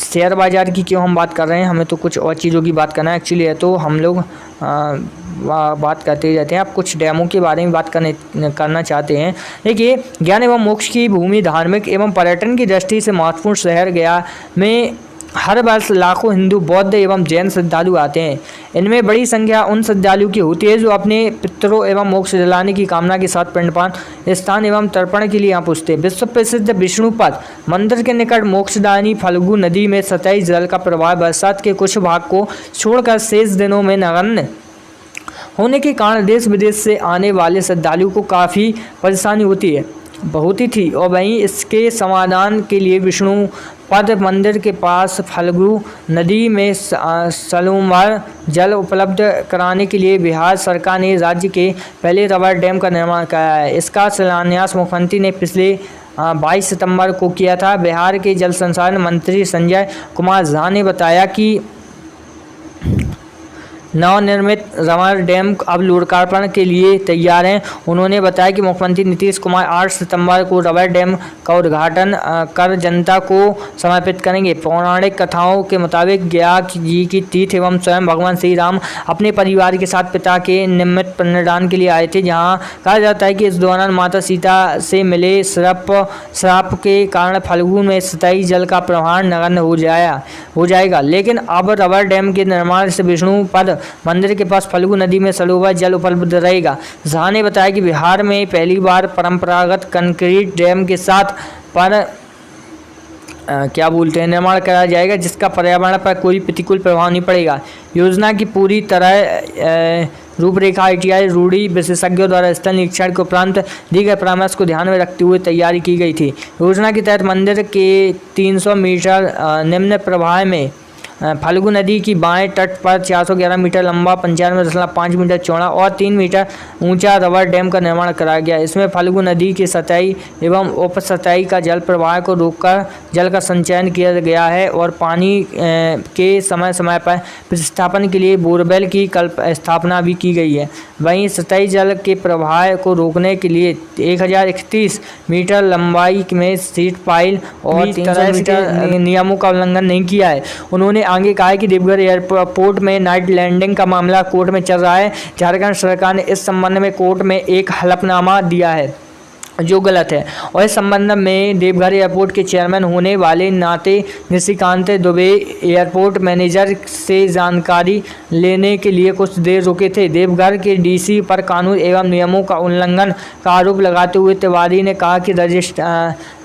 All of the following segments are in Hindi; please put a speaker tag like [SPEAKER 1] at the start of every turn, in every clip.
[SPEAKER 1] शेयर बाज़ार की क्यों हम बात कर रहे हैं, हमें तो कुछ और चीज़ों की बात करना है एक्चुअली है, तो हम लोग बात करते ही रहते हैं। आप कुछ डैमों के बारे में बात करना चाहते हैं। देखिए, ज्ञान एवं मोक्ष की भूमि, धार्मिक एवं पर्यटन की दृष्टि से महत्वपूर्ण शहर गया में हर वर्ष लाखों हिंदू, बौद्ध एवं जैन श्रद्धालु आते हैं। इनमें बड़ी संख्या उन श्रद्धालुओं की होती है जो अपने पितरों एवं मोक्ष दिलाने की कामना के साथ पिंडपान, स्नान एवं तर्पण के लिए यहाँ पहुँचते हैं। विश्व प्रसिद्ध विष्णुपद मंदिर के निकट मोक्षदायिनी फल्गु नदी में सतही जल का प्रवाह बरसात के कुछ भाग को छोड़कर शेष दिनों में नगण्य होने के कारण देश विदेश से आने वाले श्रद्धालुओं को काफ़ी परेशानी होती थी। और वहीं इसके समाधान के लिए विष्णुपद मंदिर के पास फल्गु नदी में सलूमर जल उपलब्ध कराने के लिए बिहार सरकार ने राज्य के पहले रबर डैम का निर्माण कराया है। इसका शिलान्यास मुख्यमंत्री ने पिछले 22 सितंबर को किया था। बिहार के जल संसाधन मंत्री संजय कुमार झा ने बताया कि नवनिर्मित रबर डैम अब लोकार्पण के लिए तैयार हैं। उन्होंने बताया कि मुख्यमंत्री नीतीश कुमार 8 सितंबर को रबर डैम का उद्घाटन कर जनता को समर्पित करेंगे। पौराणिक कथाओं के मुताबिक गया जी की तिथि एवं स्वयं भगवान श्री राम अपने परिवार के साथ पिता के निमित्त पिंडदान के लिए आए थे, जहां कहा जाता है कि इस दौरान माता सीता से मिले श्राप के कारण फल्गु में सतही जल का प्रवाह नगण्य हो जाएगा। लेकिन अब रबर डैम के निर्माण से विष्णुपद मंदिर के पास फल्गु नदी में सलूबा जल उपलब्ध रहेगा। झा ने बताया कि बिहार में पहली बार परंपरागत कंक्रीट डैम के साथ निर्माण कराया जाएगा, जिसका पर्यावरण पर कोई प्रतिकूल प्रभाव नहीं पड़ेगा। योजना की पूरी तरह रूपरेखा ITI रूढ़ी विशेषज्ञों द्वारा स्थल निरीक्षण के उपरांत दी गए परामर्श को ध्यान में रखते हुए तैयारी की गई थी। योजना के तहत मंदिर के 300 मीटर निम्न प्रवाह में फल्गु नदी की बाएं तट पर 411 मीटर लंबा, 95.5 मीटर चौड़ा और 3 मीटर ऊंचा रबर डैम का निर्माण कराया गया। इसमें फल्गु नदी के सतही एवं उपसतही का जल प्रवाह को रोककर जल का संचयन किया गया है और पानी के समय समय पर प्रतिस्थापन के लिए बोरवेल की स्थापना भी की गई है। वहीं सतही जल के प्रवाह को रोकने के लिए 1031 मीटर लंबाई में सीट पाइल और 300 मीटर नियमों का उल्लंघन नहीं किया है। उन्होंने आगे कहा है कि देवघर एयरपोर्ट में नाइट लैंडिंग का मामला कोर्ट में चल रहा है। झारखंड सरकार ने इस संबंध में कोर्ट में एक हलफनामा दिया है जो गलत है, और इस संबंध में देवघर एयरपोर्ट के चेयरमैन होने वाले नाते निशिकांत दुबे एयरपोर्ट मैनेजर से जानकारी लेने के लिए कुछ देर रुके थे। देवघर के DC पर कानून एवं नियमों का उल्लंघन का आरोप लगाते हुए तिवारी ने कहा कि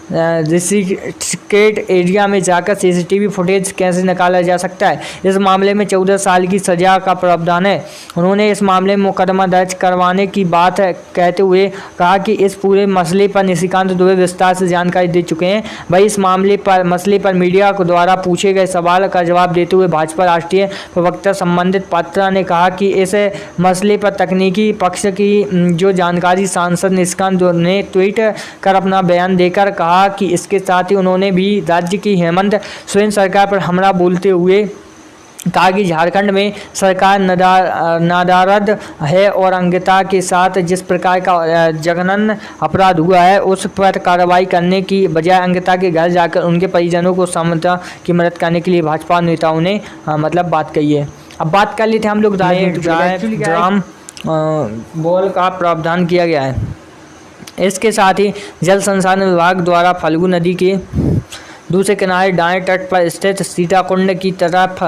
[SPEAKER 1] रजिस्ट्रेट एरिया में जाकर CCTV फुटेज कैसे निकाला जा सकता है। इस मामले में 14 साल की सजा का प्रावधान है। उन्होंने इस मामले में मुकदमा दर्ज करवाने की बात कहते हुए कहा कि इस पूरे मसले पर निशिकांत दुबे विस्तार से जानकारी दे चुके हैं। वही इस मसले पर मीडिया को द्वारा पूछे गए सवाल का जवाब देते हुए भाजपा राष्ट्रीय प्रवक्ता संबंधित पात्रा ने कहा कि इस मसले पर तकनीकी पक्ष की जो जानकारी सांसद निशिकांत ने ट्वीट कर अपना बयान देकर कहा कि इसके साथ ही उन्होंने भी राज्य की हेमंत सोरेन सरकार पर हमला बोलते हुए कहा कि झारखंड में सरकार नादारद है और अंगिता के साथ जिस प्रकार का जघन्य अपराध हुआ है उस पर कार्रवाई करने की बजाय अंगिता के घर जाकर उनके परिजनों को समता की मदद करने के लिए भाजपा नेताओं ने बात कही है। अब बात कर लेते हैं हम लोग ड्राम बॉल का प्रावधान किया गया है। इसके साथ ही जल संसाधन विभाग द्वारा फल्गु नदी के दूसरे किनारे दाएं तट पर स्थित सीताकुंड की तरफ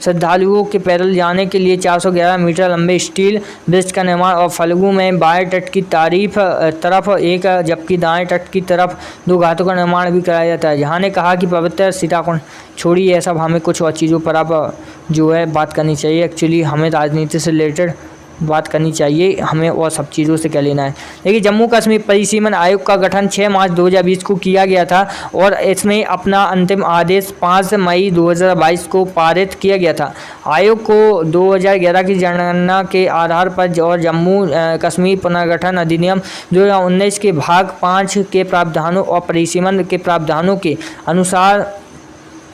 [SPEAKER 1] श्रद्धालुओं के पैदल जाने के लिए 411 मीटर लंबे स्टील ब्रिज का निर्माण और फल्गु में बाएं तट की तरफ एक जबकि दाएं तट की तरफ 2 घाटों का निर्माण भी कराया जाता है। जहाँ ने कहा कि पवित्र सीताकुंड छोड़िए सब हमें कुछ और चीज़ों पर अब बात करनी चाहिए। एक्चुअली हमें राजनीति से रिलेटेड बात करनी चाहिए, हमें और सब चीज़ों से क्या लेना है। देखिए, जम्मू कश्मीर परिसीमन आयोग का गठन 6 मार्च 2020 को किया गया था और इसमें अपना अंतिम आदेश 5 मई 2022 को पारित किया गया था। आयोग को 2011 की जनगणना के आधार पर और जम्मू कश्मीर पुनर्गठन अधिनियम 2019 के भाग 5 के प्रावधानों और परिसीमन के प्रावधानों के अनुसार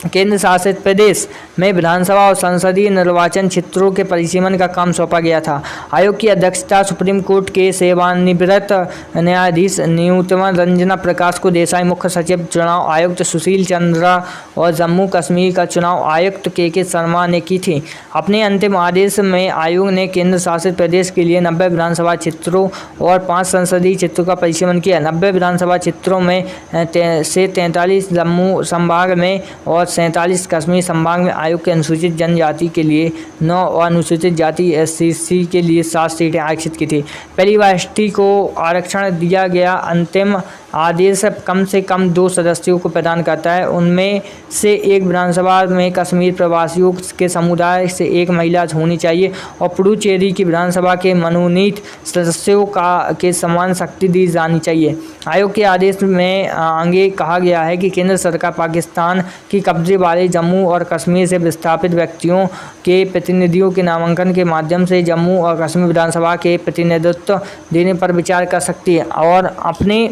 [SPEAKER 1] केंद्र शासित प्रदेश में विधानसभा और संसदीय निर्वाचन क्षेत्रों के परिसीमन का काम सौंपा गया था। आयोग की अध्यक्षता सुप्रीम कोर्ट के सेवानिवृत्त न्यायाधीश न्यूनतम रंजना प्रकाश को देसाई, मुख्य सचिव चुनाव आयुक्त सुशील चंद्रा और जम्मू कश्मीर का चुनाव आयुक्त के शर्मा ने की थी। अपने अंतिम आदेश में आयोग ने केंद्र शासित प्रदेश के लिए 90 विधानसभा क्षेत्रों और 5 संसदीय क्षेत्रों का परिसीमन किया। 90 विधानसभा क्षेत्रों में से 43 जम्मू संभाग में और 47 कश्मीर संभाग में आयोग के अनुसूचित जनजाति के लिए 9 और अनुसूचित जाति SC के लिए 7 सीटें आरक्षित की थी। पहली बार ST को आरक्षण दिया गया। अंतिम आदेश कम से कम 2 सदस्यों को प्रदान करता है। उनमें से एक विधानसभा में कश्मीर प्रवासियों के समुदाय से एक महिला होनी चाहिए और पुडुचेरी की विधानसभा के मनोनीत सदस्यों के समान शक्ति दी जानी चाहिए। आयोग के आदेश में आगे कहा गया है कि केंद्र सरकार पाकिस्तान की कब्जे वाले जम्मू और कश्मीर से विस्थापित व्यक्तियों के प्रतिनिधियों के नामांकन के माध्यम से जम्मू और कश्मीर विधानसभा के प्रतिनिधित्व देने पर विचार कर सकती है और अपने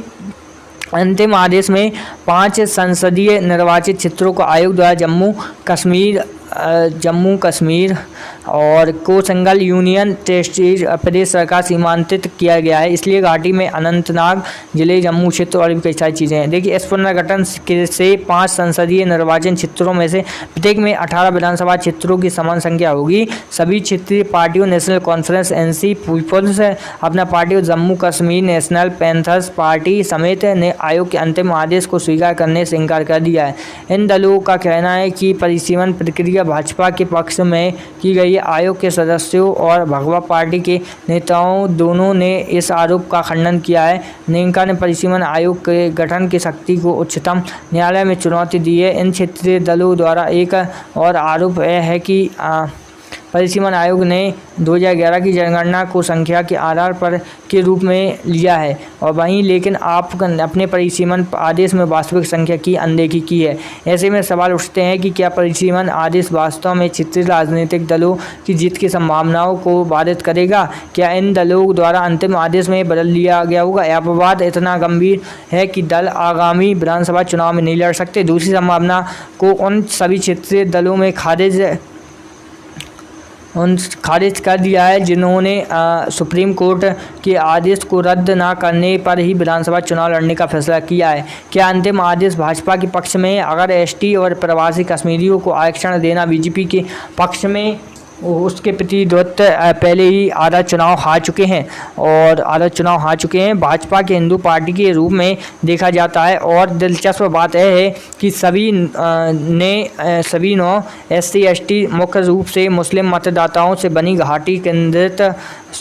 [SPEAKER 1] अंतिम आदेश में 5 संसदीय निर्वाचित क्षेत्रों को आयोग द्वारा जम्मू कश्मीर और को सिंगल यूनियन टेरिटरी प्रदेश सरकार सीमांकित किया गया है। इसलिए घाटी में अनंतनाग जिले, जम्मू क्षेत्र और भी कई सारी चीज़ें हैं। देखिए, इस पुनर्गठन से 5 संसदीय निर्वाचन क्षेत्रों में से प्रत्येक में 18 विधानसभा क्षेत्रों की समान संख्या होगी। सभी क्षेत्रीय पार्टियों नेशनल कॉन्फ्रेंस NC, पीपल्स अपना पार्टी और Jammu Kashmir national panthers party समेत ने आयोग के अंतिम आदेश को स्वीकार करने से इनकार कर दिया है। इन दलों का कहना है कि परिसीमन प्रक्रिया भाजपा के पक्ष में की गई। आयोग के सदस्यों और भगवा पार्टी के नेताओं दोनों ने इस आरोप का खंडन किया है। नेंका ने परिसीमन आयोग के गठन की शक्ति को उच्चतम न्यायालय में चुनौती दी है। इन क्षेत्रीय दलों द्वारा एक और आरोप यह है कि परिसीमन आयोग ने 2011 की जनगणना को संख्या के आधार पर के रूप में लिया है और वहीं लेकिन आप अपने परिसीमन आदेश में वास्तविक संख्या की अनदेखी की है। ऐसे में सवाल उठते हैं कि क्या परिसीमन आदेश वास्तव में क्षेत्रीय राजनीतिक दलों की जीत की संभावनाओं को बाधित करेगा? क्या इन दलों द्वारा अंतिम आदेश में बदल दिया गया होगा? यह अपवाद इतना गंभीर है कि दल आगामी विधानसभा चुनाव में नहीं लड़ सकते। दूसरी संभावना को उन सभी क्षेत्रीय दलों में खारिज कर दिया है जिन्होंने सुप्रीम कोर्ट के आदेश को रद्द न करने पर ही विधानसभा चुनाव लड़ने का फैसला किया है। क्या अंतिम आदेश भाजपा के पक्ष में है? अगर ST और प्रवासी कश्मीरियों को आरक्षण देना बीजेपी के पक्ष में, उसके प्रतिद्वंद्वी पहले ही आधा चुनाव हार चुके हैं। भाजपा के हिंदू पार्टी के रूप में देखा जाता है और दिलचस्प बात यह है कि सभी 9 SC ST मुख्य रूप से मुस्लिम मतदाताओं से बनी घाटी केंद्रित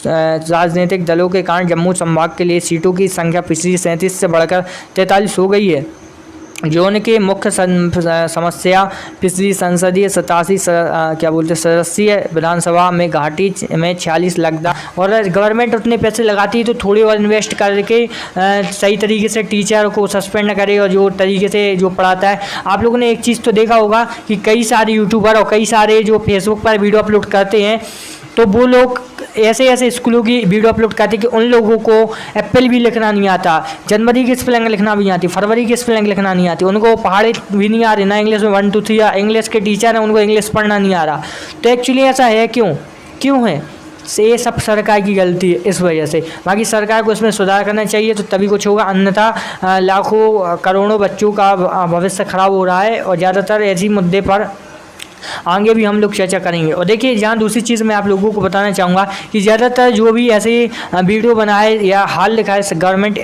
[SPEAKER 1] राजनीतिक दलों के कारण जम्मू संभाग के लिए सीटों की संख्या पिछली 37 से बढ़कर 43 हो गई है। जोन के मुख्य समस्या पिछली संसदीय 87 सदस्यीय विधानसभा में घाटी में 46 लगता और गवर्नमेंट उतने पैसे लगाती है तो थोड़ी और इन्वेस्ट करके सही तरीके से टीचर को सस्पेंड करे और जो तरीके से जो पढ़ाता है। आप लोगों ने एक चीज़ तो देखा होगा कि कई सारे यूट्यूबर और कई सारे जो फेसबुक पर वीडियो अपलोड करते हैं तो वो लोग ऐसे स्कूलों की वीडियो अपलोड करते कि उन लोगों को एप्पल भी लिखना नहीं आता, जनवरी की स्पेलिंग लिखना भी नहीं आती, फरवरी की स्पेलिंग लिखना नहीं आती, उनको पहाड़ी भी नहीं आ रही ना इंग्लिश में 1 2 3 या इंग्लिश के टीचर हैं उनको इंग्लिश पढ़ना नहीं आ रहा। तो एक्चुअली ऐसा है क्यों है? ये सब सरकार की गलती है इस वजह से। बाकी सरकार को इसमें सुधार करना चाहिए तो तभी कुछ होगा, अन्यथा लाखों करोड़ों बच्चों का भविष्य खराब हो रहा है और ज़्यादातर ऐसी मुद्दे पर आगे भी हम लोग चर्चा करेंगे। और देखिए, जहाँ दूसरी चीज़ मैं आप लोगों को बताना चाहूँगा कि ज़्यादातर जो भी ऐसे वीडियो बनाए या हाल लिखा है गवर्नमेंट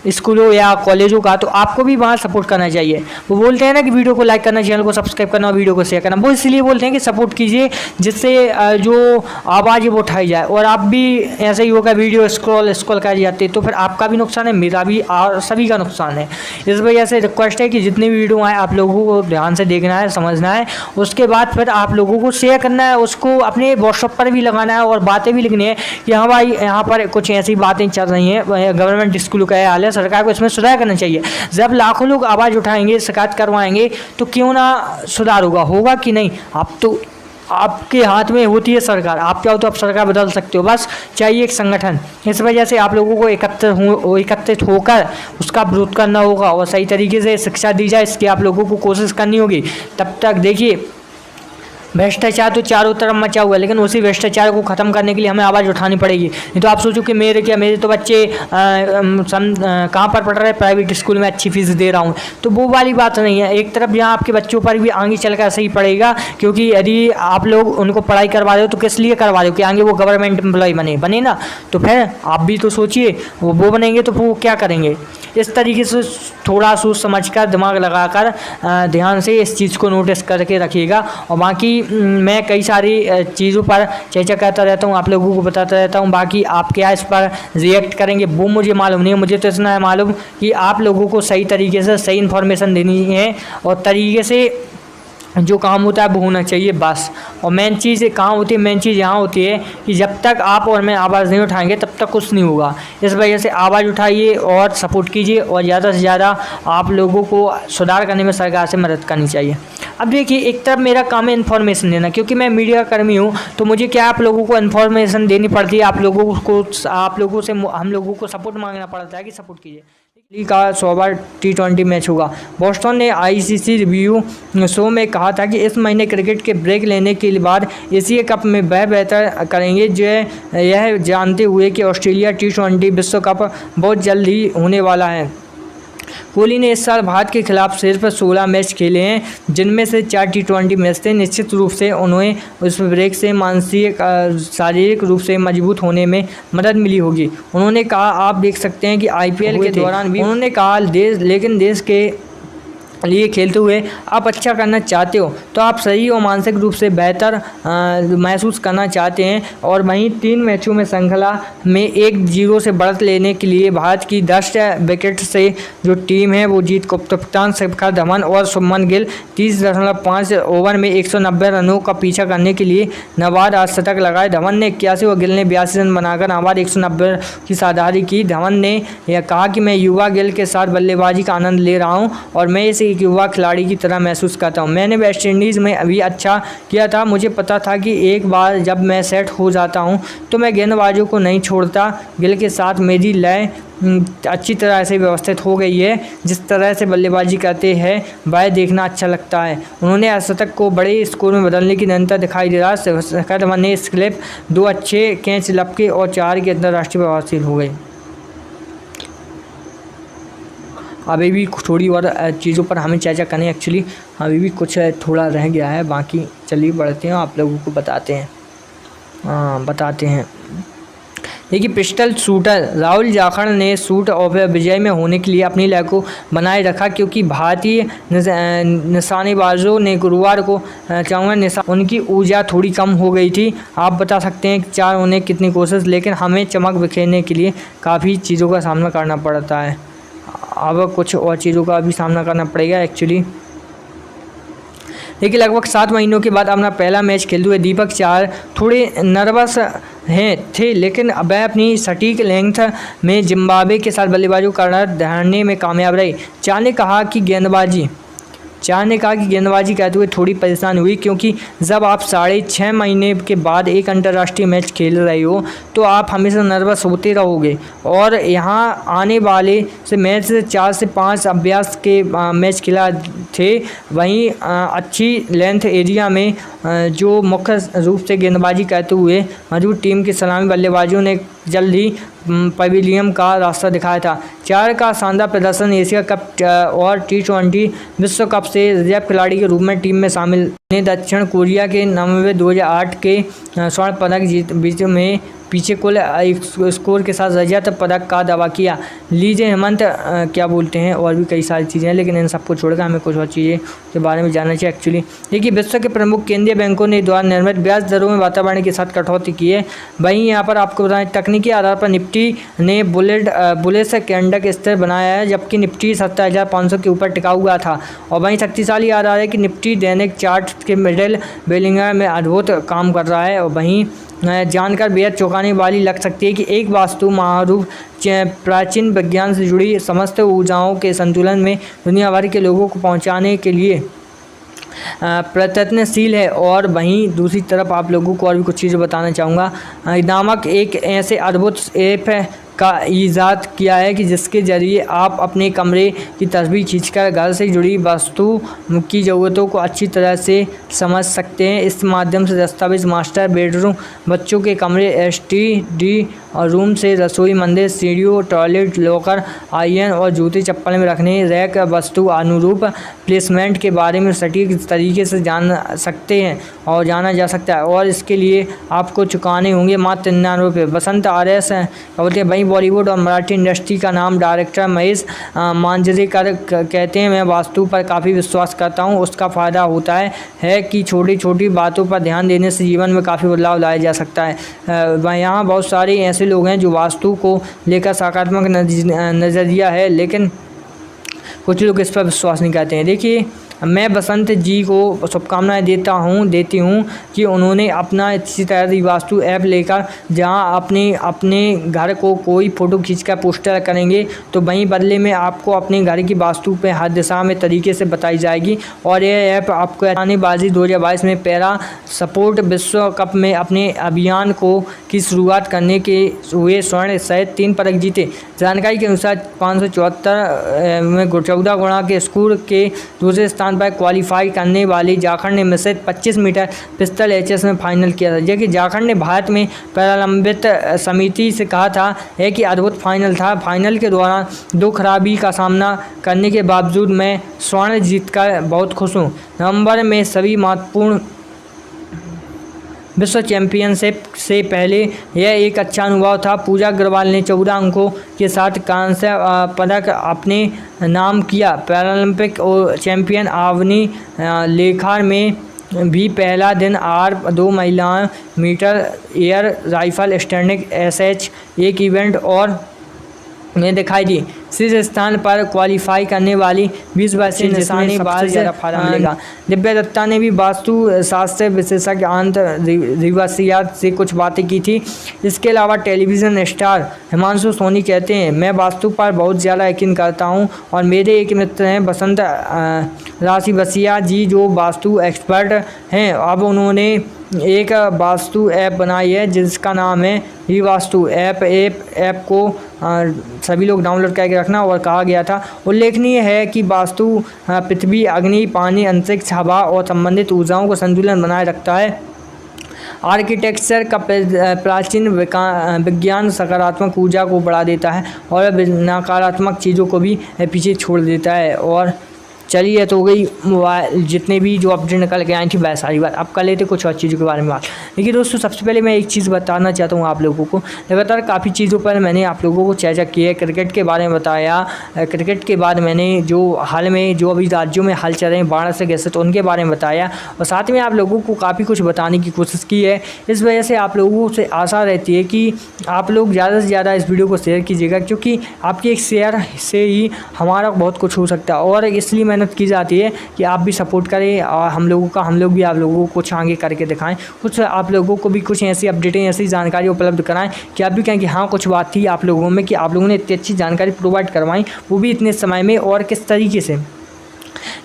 [SPEAKER 1] स्कूलों या कॉलेजों का, तो आपको भी वहाँ सपोर्ट करना चाहिए। वो बोलते हैं ना कि वीडियो को लाइक करना, चैनल को सब्सक्राइब करना और वीडियो को शेयर करना, वो इसलिए बोलते हैं कि सपोर्ट कीजिए जिससे जो आवाज़ है वो उठाई जाए। और आप भी ऐसे ही होगा वीडियो स्क्रॉल कर जाते तो फिर आपका भी नुकसान है, मेरा भी और सभी का नुकसान है। इस वजह से रिक्वेस्ट है कि जितनी वीडियो आए आप लोगों को ध्यान से देखना है, समझना है, उसके बाद फिर आप लोगों को शेयर करना है, उसको अपने व्हाट्सएप पर भी लगाना है और बातें भी लिखनी है कि हाँ भाई यहाँ पर कुछ ऐसी बातें चल रही हैं, गवर्नमेंट स्कूलों का हाल है, सरकार को इसमें सुधार करना चाहिए। जब लाखों लोग आवाज़ उठाएंगे, शिकायत करवाएंगे तो क्यों ना सुधार होगा कि नहीं? आप तो आपके हाथ में होती है सरकार, आप चाहो तो आप सरकार बदल सकते हो, बस चाहिए एक संगठन। इस वजह से आप लोगों को एकत्रित होकर उसका विरोध करना होगा और सही तरीके से शिक्षा दी जाए, इसकी आप लोगों को कोशिश करनी होगी। तब तक देखिए भ्रष्टाचार तो चारों तरफ मचा हुआ है, लेकिन उसी भ्रष्टाचार को ख़त्म करने के लिए हमें आवाज़ उठानी पड़ेगी। नहीं तो आप सोचो कि मेरे तो बच्चे कहाँ पर पढ़ रहे हैं, प्राइवेट स्कूल में अच्छी फीस दे रहा हूँ, तो वो वाली बात नहीं है। एक तरफ यहाँ आपके बच्चों पर भी आगे चल कर सही पड़ेगा, क्योंकि यदि आप लोग उनको पढ़ाई करवा रहे हो तो किस लिए करवा रहे हो कि आगे वो गवर्नमेंट एम्प्लॉय बने ना, तो फिर आप भी तो सोचिए, वो बनेंगे तो वो क्या करेंगे। इस तरीके से थोड़ा सोच समझ कर, दिमाग लगाकर ध्यान से इस चीज़ को नोटिस करके रखिएगा। और बाकी मैं कई सारी चीज़ों पर चर्चा करता रहता हूँ, आप लोगों को बताता रहता हूँ। बाकी आप क्या इस पर रिएक्ट करेंगे वो मुझे मालूम नहीं है, मुझे तो इतना है मालूम कि आप लोगों को सही तरीके से सही इन्फॉर्मेशन देनी है और तरीके से जो काम होता है वो होना चाहिए बस। और मेन चीज़ कहाँ होती है, मेन चीज़ यहाँ होती है कि जब तक आप और मैं आवाज़ नहीं उठाएंगे तब तक कुछ नहीं होगा। इस वजह से आवाज़ उठाइए और सपोर्ट कीजिए और ज़्यादा से ज़्यादा आप लोगों को सुधार करने में सरकार से मदद करनी चाहिए। अब देखिए, एक तरफ मेरा काम है इन्फॉर्मेशन देना, क्योंकि मैं मीडिया कर्मी हूँ, तो मुझे क्या आप लोगों को इन्फॉर्मेशन देनी पड़ती है, आप लोगों से हम लोगों को सपोर्ट मांगना पड़ता है कि सपोर्ट कीजिए। लीग का 100वां T20 मैच होगा। बोस्टन ने ICC रिव्यू शो में कहा था कि इस महीने क्रिकेट के ब्रेक लेने के बाद एशिया कप में वह बेहतर करेंगे, जो यह जानते हुए कि ऑस्ट्रेलिया T20 विश्व कप बहुत जल्द ही होने वाला है। कोहली ने इस साल भारत के खिलाफ सिर्फ 16 मैच खेले हैं, जिनमें से 4 T20 मैच थे। निश्चित रूप से उन्हें उस ब्रेक से मानसिक शारीरिक रूप से मजबूत होने में मदद मिली होगी। उन्होंने कहा, आप देख सकते हैं कि IPL के दौरान भी उन्होंने कहा लेकिन देश के लिए खेलते हुए आप अच्छा करना चाहते हो तो आप सही और मानसिक रूप से बेहतर महसूस करना चाहते हैं। और वहीं 3 मैचों में श्रृंखला में 1-0 से बढ़त लेने के लिए भारत की 10 विकेट से जो टीम है वो जीत को कप्तान शिखर धवन और शुभमन गिल 30.5 ओवर में 190 रनों का पीछा करने के लिए नवाद शतक लगाए। धवन ने 81 और गिल ने 82 रन बनाकर नवाद 190 की साझेदारी की। धवन ने यह कहा कि मैं युवा गिल के साथ बल्लेबाजी का आनंद ले रहा हूँ और मैं इसे एक युवा खिलाड़ी की तरह महसूस करता हूं। मैंने वेस्ट इंडीज़ में अभी अच्छा किया था, मुझे पता था कि एक बार जब मैं सेट हो जाता हूं तो मैं गेंदबाजों को नहीं छोड़ता। गिल के साथ मेरी लय अच्छी तरह से व्यवस्थित हो गई है, जिस तरह से बल्लेबाजी करते हैं वह देखना अच्छा लगता है। उन्होंने शतक को बड़े स्कोर में बदलने की निरंतर दिखाई दे रहा है। शिखर धवन ने स्लिप 2 अच्छे कैच लपके और 4 के अंतर्राष्ट्रीय प्रभावशील हो गए। अभी भी थोड़ी और चीज़ों पर हमें चर्चा करनी, एक्चुअली अभी भी कुछ थोड़ा रह गया है, बाकी चलिए बढ़ते हैं, आप लोगों को बताते हैं। देखिए, पिस्टल शूटर राहुल जाखड़ ने शूट ऑफ विजय में होने के लिए अपनी लय को बनाए रखा, क्योंकि भारतीय निशानेबाजों ने गुरुवार को उनकी ऊर्जा थोड़ी कम हो गई थी। आप बता सकते हैं कि 4 होने कितनी कोशिश, लेकिन हमें चमक बिखेरने के लिए काफ़ी चीज़ों का सामना करना पड़ता है। अब कुछ और चीज़ों का भी सामना करना पड़ेगा एक्चुअली। देखिए, लगभग 7 महीनों के बाद अपना पहला मैच खेलते हुए दीपक चाहर थोड़े नर्वस थे, लेकिन वह अपनी सटीक लेंथ में जिम्बाब्वे के साथ बल्लेबाजी करने में कामयाब रहे। चाहर ने कहा कि गेंदबाजी करते हुए थोड़ी परेशान हुई, क्योंकि जब आप 6.5 महीने के बाद एक अंतर्राष्ट्रीय मैच खेल रहे हो तो आप हमेशा नर्वस होते रहोगे। और यहाँ आने वाले से मैच से 4 से 5 अभ्यास के मैच खेला थे। वहीं अच्छी लेंथ एरिया में जो मुख्य रूप से गेंदबाजी करते हुए मौजूद टीम के सलामी बल्लेबाजों ने जल्द ही पवेलियन का रास्ता दिखाया था। चाहर का शानदार प्रदर्शन एशिया कप और T20 विश्व कप से रिजर्व खिलाड़ी के रूप में टीम में शामिल ने दक्षिण कोरिया के 2008 के स्वर्ण पदक बीच में पीछे कुल स्कोर के साथ रजत पदक का दावा किया। लीजिए हेमंत क्या बोलते हैं, और भी कई सारी चीज़ें हैं, लेकिन इन सबको छोड़कर हमें कुछ और चीज़ें के बारे में जानना चाहिए एक्चुअली। देखिए, विश्व के प्रमुख केंद्रीय बैंकों ने द्वारा निर्मित ब्याज दरों में वातावरण के साथ कटौती की है। वहीं यहाँ पर आपको बताएं, तकनीकी आधार पर निफ्टी ने बुलिश कैंडल स्थिर बनाया है, जबकि निफ्टी 70,500 के ऊपर टिका हुआ था। और वहीं शक्तिशाली आधार है कि निफ्टी दैनिक चार्ट के मिडिल बेलिंगर में अद्भुत काम कर रहा है। और वहीं जानकर बेहद चौंकाने वाली लग सकती है कि एक वास्तु महारूप प्राचीन विज्ञान से जुड़ी समस्त ऊर्जाओं के संतुलन में दुनिया भर के लोगों को पहुंचाने के लिए प्रयत्नशील है। और वहीं दूसरी तरफ आप लोगों को और भी कुछ चीज़ें बताना चाहूँगा। नामक एक ऐसे अद्भुत ऐप का ईजाद किया है कि जिसके ज़रिए आप अपने कमरे की तस्वीर खींचकर घर से जुड़ी वस्तु की ज़रूरतों को अच्छी तरह से समझ सकते हैं। इस माध्यम से दस्तावेज़, मास्टर बेडरूम, बच्चों के कमरे, एसटीडी और रूम से रसोई, मंदिर, सीढ़ियों, टॉयलेट, लॉकर, आयरन और जूते चप्पल में रखने रैक, वस्तु अनुरूप प्लेसमेंट के बारे में सटीक तरीके से जान सकते हैं और जाना जा सकता है। और इसके लिए आपको चुकाने होंगे मात्र 99 रुपये। बसंत RS बोलते हैं। वहीं बॉलीवुड और मराठी इंडस्ट्री का नाम डायरेक्टर महेश मांजरेकर कहते हैं, मैं वास्तु पर काफ़ी विश्वास करता हूँ। उसका फ़ायदा होता है कि छोटी छोटी बातों पर ध्यान देने से जीवन में काफ़ी बदलाव लाया जा सकता है। यहाँ बहुत सारे ऐसे लोग हैं जो वास्तु को लेकर सकारात्मक नज़रिया है, लेकिन कुछ लोग इस पर विश्वास नहीं करते हैं। देखिए, मैं बसंत जी को शुभकामनाएं देती हूँ कि उन्होंने अपना इसी तरह वास्तु ऐप लेकर जहाँ अपने घर को कोई फ़ोटो खींचकर पोस्टर करेंगे तो वहीं बदले में आपको अपने घर की वास्तु पे हर दिशा में तरीके से बताई जाएगी। और यह ऐप आपको निशानेबाजी 2022 में पैरा स्पोर्ट विश्व कप में अपने अभियान की शुरुआत करने के हुए स्वर्ण सहित 3 पदक जीते। जानकारी के अनुसार 574 में 14 गुणा के स्कोर के दूसरे स्थान पर क्वालिफाई करने वाली झारखंड ने मिश्रित 25 मीटर पिस्टल HS में फाइनल किया था। जबकि झारखंड ने भारत में पैरालंपिक समिति से कहा था कि अद्भुत फाइनल था। फाइनल के दौरान 2 खराबी का सामना करने के बावजूद मैं स्वर्ण जीतकर बहुत खुश हूँ। नवंबर में सभी महत्वपूर्ण विश्व चैंपियनशिप से पहले यह एक अच्छा अनुभव था। पूजा अग्रवाल ने 14 अंकों के साथ कांस्य पदक अपने नाम किया। पैरालंपिक चैंपियन आवनी लेखार में भी पहला दिन R2 महिलाओं metre air rifle standing SH एक इवेंट और में दिखाई दी। शीर्ष स्थान पर क्वालिफाई करने वाली 20 वर्षीय निशानेबाज मिलेगा। दिव्या दत्ता ने भी वास्तु शास्त्र विशेषज्ञ आंत रिवासियात से कुछ बातें की थी। इसके अलावा टेलीविज़न स्टार हिमांशु सोनी कहते हैं, मैं वास्तु पर बहुत ज़्यादा यकीन करता हूं और मेरे एक मित्र हैं बसंत राशिवसिया जी जो वास्तु एक्सपर्ट हैं। अब उन्होंने एक वास्तु ऐप बनाई है जिसका नाम है ही वास्तु ऐप को सभी लोग डाउनलोड करके रखना। और कहा गया था, उल्लेखनीय है कि वास्तु पृथ्वी, अग्नि, पानी, अंतरिक्ष, हवा और संबंधित ऊर्जाओं को संतुलन बनाए रखता है। आर्किटेक्चर का प्राचीन विज्ञान सकारात्मक ऊर्जा को बढ़ा देता है और नकारात्मक चीज़ों को भी पीछे छोड़ देता है। और चलिए, तो हो गई मोबाइल जितने भी जो अपडेट निकल के आई थी वह सारी बात। अब कर लेते कुछ और चीज़ों के बारे में बात। देखिए दोस्तों, सबसे पहले मैं एक चीज़ बताना चाहता हूँ आप लोगों को। लगातार काफ़ी चीज़ों पर मैंने आप लोगों को चर्चा की है। क्रिकेट के बारे में बताया, क्रिकेट के बाद मैंने जो हाल में जो अभी राज्यों में हल चल रहे हैं 12 से कैसे, तो उनके बारे में बताया और साथ में आप लोगों को काफ़ी कुछ बताने की कोशिश की है। इस वजह से आप लोगों से आशा रहती है कि आप लोग ज़्यादा से ज़्यादा इस वीडियो को शेयर कीजिएगा, क्योंकि आपके एक शेयर से ही हमारा बहुत कुछ हो सकता है। और इसलिए मेहनत की जाती है कि आप भी सपोर्ट करें और हम लोग भी आप लोगों को कुछ आगे करके दिखाएं, कुछ आप लोगों को भी कुछ ऐसी अपडेटें, ऐसी जानकारी उपलब्ध कराएं कि आप भी कहें कि हाँ कुछ बात थी आप लोगों में कि आप लोगों ने इतनी अच्छी जानकारी प्रोवाइड करवाई, वो भी इतने समय में और किस तरीके से।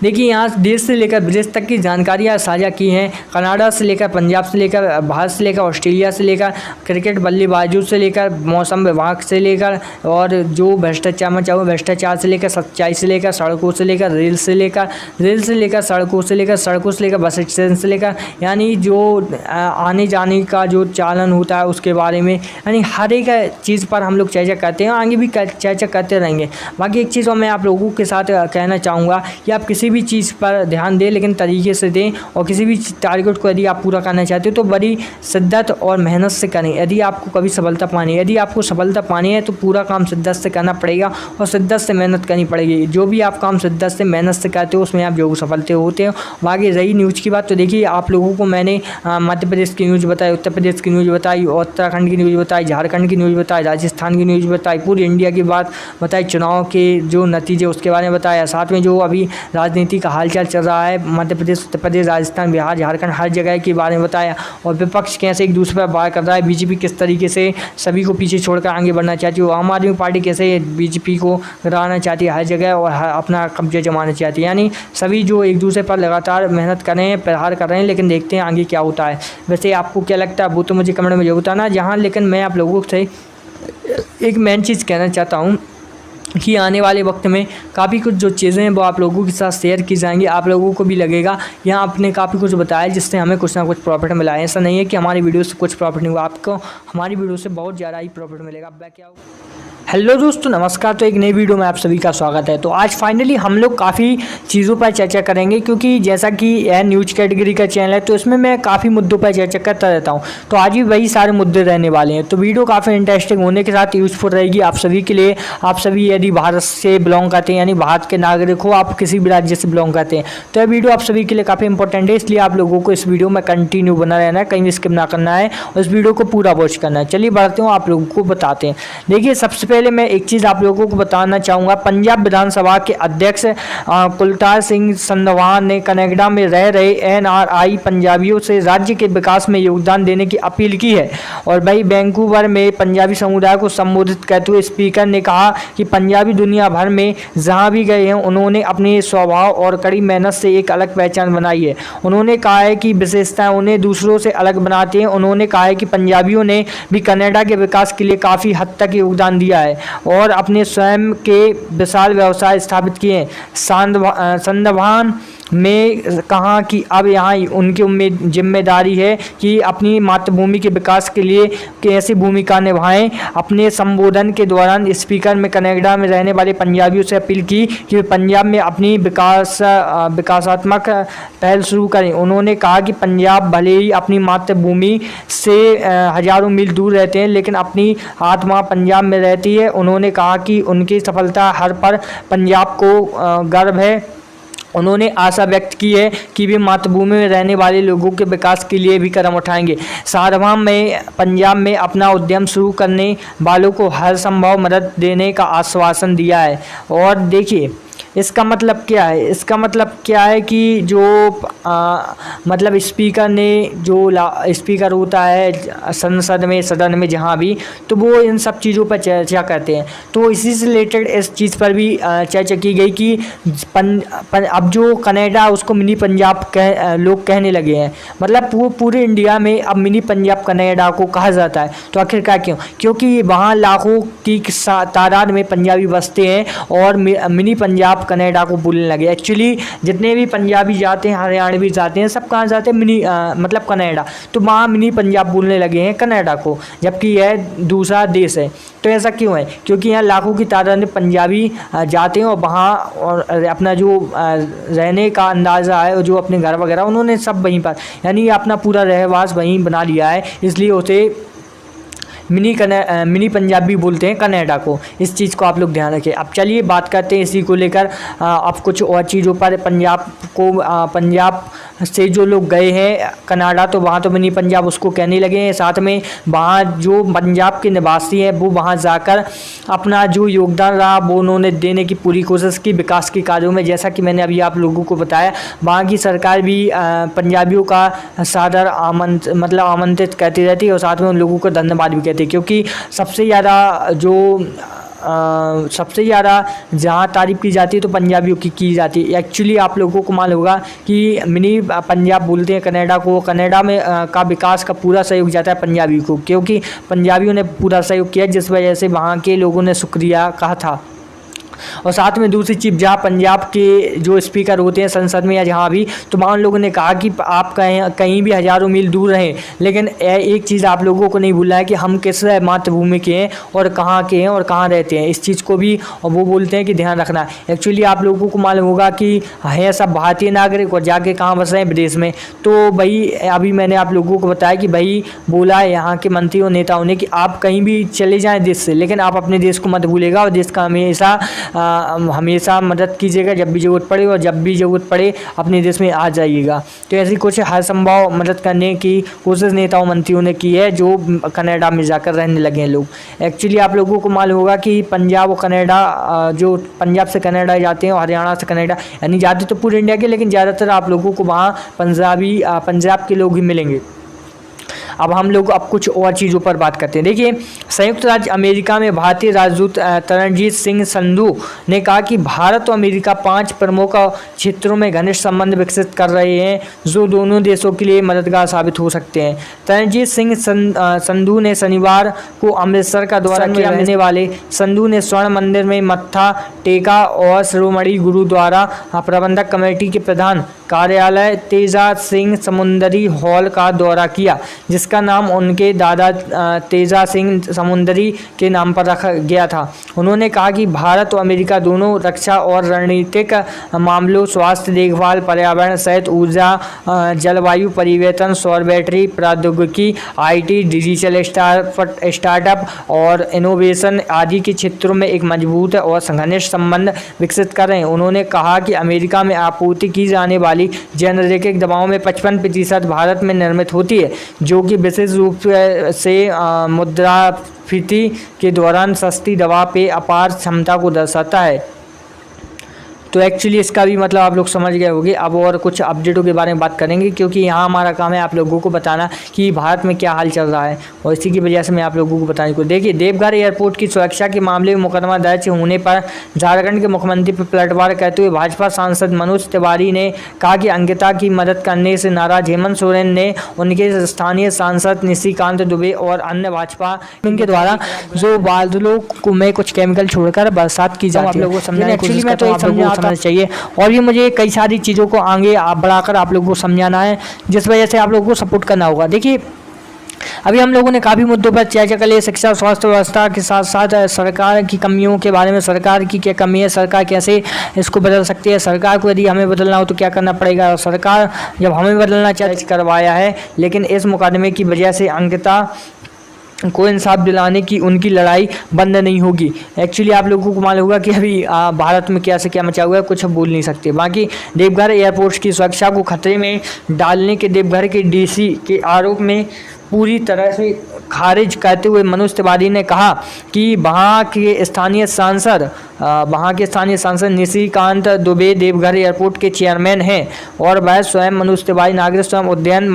[SPEAKER 1] देखिए, यहाँ देश से लेकर विदेश तक की जानकारियाँ साझा की हैं। कनाडा से लेकर, पंजाब से लेकर, भारत से लेकर, ऑस्ट्रेलिया से लेकर, क्रिकेट बल्लेबाजों से लेकर, मौसम विभाग से लेकर और जो भ्रष्टाचार से लेकर, सच्चाई से लेकर, सड़कों से लेकर, रेल से लेकर, सड़कों से लेकर, बस स्टैंड से लेकर, यानी जो आने जाने का जो चालन होता है उसके बारे में, यानी हर एक चीज़ पर हम लोग चर्चा करते हैं और आगे भी चर्चा करते रहेंगे। बाकी एक चीज़ और मैं आप लोगों के साथ कहना चाहूँगा कि आप किसी भी चीज़ पर ध्यान दें, लेकिन तरीके से दें। और किसी भी टारगेट को यदि आप पूरा करना चाहते हो तो बड़ी शिद्दत और मेहनत से करें। यदि आपको कभी सफलता पानी है, यदि आपको सफलता पानी है तो पूरा काम शिद्दत से करना पड़ेगा और शिद्दत से मेहनत करनी पड़ेगी। जो भी आप काम शिद्दत से मेहनत से करते हो उसमें आप जो सफलते होते हो। बाकी रही न्यूज़ की बात, तो देखिए आप लोगों को मैंने मध्य प्रदेश की न्यूज़ बताई, उत्तर प्रदेश की न्यूज़ बताई, उत्तराखंड की न्यूज़ बताई, झारखंड की न्यूज़ बताई, राजस्थान की न्यूज़ बताई, पूरी इंडिया की बात बताई, चुनाव के जो नतीजे उसके बारे में बताया, साथ में जो अभी राजनीति राजनीति का हालचाल चल रहा है, मध्य प्रदेश, उत्तर प्रदेश, राजस्थान, बिहार, झारखंड, हर जगह के बारे में बताया। और विपक्ष कैसे एक दूसरे पर वार कर रहा है, बीजेपी किस तरीके से सभी को पीछे छोड़कर आगे बढ़ना चाहती है, आम आदमी पार्टी कैसे बीजेपी को गिराना चाहती है हर जगह और अपना कब्जा जमाना चाहती है। यानी सभी जो एक दूसरे पर लगातार मेहनत कर रहे हैं, प्रहार कर रहे हैं, लेकिन देखते हैं आगे क्या होता है। वैसे आपको क्या लगता है वो तो मुझे कमेंट में जरूर बताना। जहाँ लेकिन मैं आप लोगों से एक मेन चीज़ कहना चाहता हूँ कि आने वाले वक्त में काफ़ी कुछ जो चीज़ें हैं वो आप लोगों के साथ शेयर की जाएंगी। आप लोगों को भी लगेगा यहाँ आपने काफ़ी कुछ बताया जिससे हमें कुछ ना कुछ प्रॉफिट मिला है। ऐसा नहीं है कि हमारी वीडियो से कुछ प्रॉफिट नहीं हुआ, आपको हमारी वीडियो से बहुत ज़्यादा ही प्रॉफिट मिलेगा। अब क्या होगा। हेलो दोस्तों, नमस्कार। तो एक नई वीडियो में आप सभी का स्वागत है। तो आज फाइनली हम लोग काफ़ी चीज़ों पर चर्चा करेंगे, क्योंकि जैसा कि यह न्यूज कैटेगरी का चैनल है तो इसमें मैं काफ़ी मुद्दों पर चर्चा करता रहता हूं। तो आज भी वही सारे मुद्दे रहने वाले हैं। तो वीडियो काफ़ी इंटरेस्टिंग होने के साथ यूजफुल रहेगी आप सभी के लिए। आप सभी यदि भारत से बिलोंग करते हैं, यानी भारत के नागरिक हो, आप किसी भी राज्य से बिलोंग करते हैं, तो यह वीडियो आप सभी के लिए काफ़ी इंपॉर्टेंट है। इसलिए आप लोगों को इस वीडियो में कंटिन्यू बना रहना है, कहीं भी स्किप ना करना है और इस वीडियो को पूरा वॉच करना है। चलिए बढ़ते हूँ, आप लोगों को बताते हैं। देखिए, सबसे पहले मैं एक चीज़ आप लोगों को बताना चाहूँगा। पंजाब विधानसभा के अध्यक्ष कुलतार सिंह संधवान ने कनाडा में रह रहे NRI पंजाबियों से राज्य के विकास में योगदान देने की अपील की है। और भाई वैंकूवर में पंजाबी समुदाय को संबोधित करते हुए स्पीकर ने कहा कि पंजाबी दुनिया भर में जहाँ भी गए हैं उन्होंने अपने स्वभाव और कड़ी मेहनत से एक अलग पहचान बनाई है। उन्होंने कहा है कि विशेषताएं उन्हें दूसरों से अलग बनाती हैं। उन्होंने कहा है कि पंजाबियों ने भी कनाडा के विकास के लिए काफ़ी हद तक योगदान दिया है और अपने स्वयं के विशाल व्यवसाय स्थापित किए। संधवान में कहा कि अब यहाँ उनकी जिम्मेदारी है कि अपनी मातृभूमि के विकास के लिए कैसी भूमिका निभाएं। अपने संबोधन के दौरान स्पीकर में कनाडा में रहने वाले पंजाबियों से अपील की कि वे पंजाब में अपनी विकासात्मक पहल शुरू करें। उन्होंने कहा कि पंजाब भले ही अपनी मातृभूमि से हजारों मील दूर रहते हैं, लेकिन अपनी आत्मा पंजाब में रहती है। उन्होंने कहा कि उनकी सफलता हर पर पंजाब को गर्व है। उन्होंने आशा व्यक्त की है कि वे मातृभूमि में रहने वाले लोगों के विकास के लिए भी कदम उठाएंगे। साधवान में पंजाब में अपना उद्यम शुरू करने वालों को हर संभव मदद देने का आश्वासन दिया है। और देखिए, इसका मतलब क्या है? इसका मतलब क्या है कि जो मतलब स्पीकर ने जो स्पीकर होता है संसद में, सदन में, जहाँ भी, तो वो इन सब चीज़ों पर चर्चा करते हैं। तो इसी से रिलेटेड इस चीज़ पर भी चर्चा की गई कि अब जो कनाडा उसको मिनी पंजाब लोग कहने लगे हैं। मतलब पूरे इंडिया में अब मिनी पंजाब कनाडा को कहा जाता है। तो आखिरकार क्यों? क्योंकि वहाँ लाखों की तादाद में पंजाबी बसते हैं और मिनी पंजाब कनाडा को बोलने लगे। एक्चुअली जितने भी पंजाबी जाते हैं, हरियाणवी जाते हैं, सब कहाँ जाते हैं? मतलब कनाडा। तो वहाँ मिनी पंजाब बोलने लगे हैं कनाडा को, जबकि यह दूसरा देश है। तो ऐसा क्यों है? क्योंकि यहाँ लाखों की तादाद में पंजाबी जाते हैं और वहाँ और अपना जो रहने का अंदाज़ा है और जो अपने घर वगैरह उन्होंने सब वहीं पर, यानी अपना पूरा रहवास वहीं बना लिया है। इसलिए उसे मिनी पंजाबी बोलते हैं कनाडा को। इस चीज़ को आप लोग ध्यान रखें। अब चलिए बात करते हैं इसी को लेकर अब कुछ और चीज़ों पर। पंजाब से जो लोग गए हैं कनाडा, तो वहाँ तो मिनी पंजाब उसको कहने लगे हैं। साथ में वहाँ जो पंजाब के निवासी हैं वो वहाँ जाकर अपना जो योगदान रहा वो उन्होंने देने की पूरी कोशिश की विकास के कार्यों में। जैसा कि मैंने अभी आप लोगों को बताया, वहाँ की सरकार भी पंजाबियों का सादर आमंत्रित करती रहती है और साथ में उन लोगों को धन्यवाद भी कहती है। क्योंकि सबसे ज़्यादा जहाँ तारीफ़ की जाती है तो पंजाबियों की जाती है। एक्चुअली आप लोगों को मालूम होगा कि मिनी पंजाब बोलते हैं कनाडा को। कनाडा में का विकास का पूरा सहयोग जाता है पंजाबी को, क्योंकि पंजाबियों ने पूरा सहयोग किया, जिस वजह से वहाँ के लोगों ने शुक्रिया कहा था। और साथ में दूसरी चीज़, जहाँ पंजाब के जो स्पीकर होते हैं संसद में या जहाँ भी, तो वहाँ लोगों ने कहा कि आप कहीं भी हज़ारों मील दूर रहें, लेकिन एक चीज़ आप लोगों को नहीं भूलना है कि हम किस मातृभूमि के हैं और कहाँ के हैं और कहाँ रहते हैं। इस चीज़ को भी और वो बोलते हैं कि ध्यान रखना। एक्चुअली आप लोगों को मालूम होगा कि हैं सब भारतीय नागरिक और जाके कहाँ बस रहे हैं? विदेश में। तो भाई अभी मैंने आप लोगों को बताया कि भाई बोला है यहाँ के मंत्री और नेताओं ने कि आप कहीं भी चले जाएँ देश से, लेकिन आप अपने देश को मत भूलेगा और देश का हमेशा हमेशा मदद कीजिएगा जब भी ज़रूरत पड़े, और जब भी ज़रूरत पड़े अपने देश में आ जाइएगा। तो ऐसी कुछ हर संभव मदद करने की कोशिश नेताओं मंत्रियों ने की है जो कनाडा में जाकर रहने लगे हैं लोग। एक्चुअली आप लोगों को मालूम होगा कि पंजाब और कनाडा, जो पंजाब से कनाडा जाते हैं और हरियाणा से कनाडा, यानी जाते तो पूरे इंडिया के, लेकिन ज़्यादातर आप लोगों को वहाँ पंजाब के लोग ही मिलेंगे। अब हम लोग अब कुछ और चीज़ों पर बात करते हैं। देखिए, संयुक्त राज्य अमेरिका में भारतीय राजदूत तरणजीत सिंह संधू ने कहा कि भारत और अमेरिका 5 प्रमुख क्षेत्रों में घनिष्ठ संबंध विकसित कर रहे हैं जो दोनों देशों के लिए मददगार साबित हो सकते हैं। तरणजीत सिंह संधू ने शनिवार को अमृतसर का दौरा किया। रहने वाले संधू ने स्वर्ण मंदिर में मत्था टेका और शिरोमणि गुरुद्वारा प्रबंधक कमेटी के प्रधान कार्यालय तेजा सिंह समुंदरी हॉल का दौरा किया, जिसका नाम उनके दादा तेजा सिंह समुंदरी के नाम पर रखा गया था। उन्होंने कहा कि भारत और अमेरिका दोनों रक्षा और रणनीतिक मामलों, स्वास्थ्य देखभाल, पर्यावरण सहित ऊर्जा, जलवायु परिवर्तन, सौर बैटरी प्रौद्योगिकी, IT, डिजिटल स्टार्टअप और इनोवेशन आदि के क्षेत्रों में एक मजबूत और घनिष्ठ संबंध विकसित कर रहे हैं। उन्होंने कहा कि अमेरिका में आपूर्ति की जाने वाली जेनेरिक दवाओं में 55% भारत में निर्मित होती है, जो कि विशेष रूप से मुद्रास्फीति के दौरान सस्ती दवा पे अपार क्षमता को दर्शाता है। तो एक्चुअली इसका भी मतलब आप लोग समझ गए होंगे। अब और कुछ अपडेटों के बारे में बात करेंगे, क्योंकि यहाँ हमारा काम है आप लोगों को बताना कि भारत में क्या हाल चल रहा है, और इसी की वजह से मैं आप लोगों को बताने को। देखिए, देवघर एयरपोर्ट की सुरक्षा के मामले में मुकदमा दर्ज होने पर झारखंड के मुख्यमंत्री पर पलटवार करते हुए भाजपा सांसद मनोज तिवारी ने कहा कि अंकिता की मदद करने से नाराज हेमंत सोरेन ने उनके स्थानीय सांसद निशिकांत दुबे और अन्य भाजपा के द्वारा जो बादलों में कुछ केमिकल छोड़कर बरसात की जाती है, आप लोगों को समझाने की कोशिश करता हूं, आप लोगों को समझना चाहिए। और भी मुझे कई सारी चीज़ों को आगे बढ़ाकर आप लोगों को समझाना है, जिस वजह से आप लोगों को सपोर्ट करना होगा। देखिए, अभी हम लोगों ने काफ़ी मुद्दों पर चर्चा कर ली, शिक्षा, स्वास्थ्य व्यवस्था के साथ साथ सरकार की कमियों के बारे में। सरकार की क्या कमी है, सरकार कैसे इसको बदल सकती है, सरकार को यदि हमें बदलना हो तो क्या करना पड़ेगा, और सरकार जब हमें बदलना चाहती करवाया है, लेकिन इस मुकदमे की वजह से अंकिता को इंसाफ दिलाने की उनकी लड़ाई बंद नहीं होगी। एक्चुअली आप लोगों को मालूम होगा कि अभी भारत में क्या से क्या मचा हुआ है, कुछ बोल नहीं सकते। बाकी देवघर एयरपोर्ट की सुरक्षा को खतरे में डालने के देवघर के DC के आरोप में पूरी तरह से खारिज करते हुए मनोज तिवारी ने कहा कि वहाँ के स्थानीय सांसद निशिकांत दुबे देवघर एयरपोर्ट के चेयरमैन हैं, और वह स्वयं मनोज तिवारी नागरिक स्वयं उद्ययन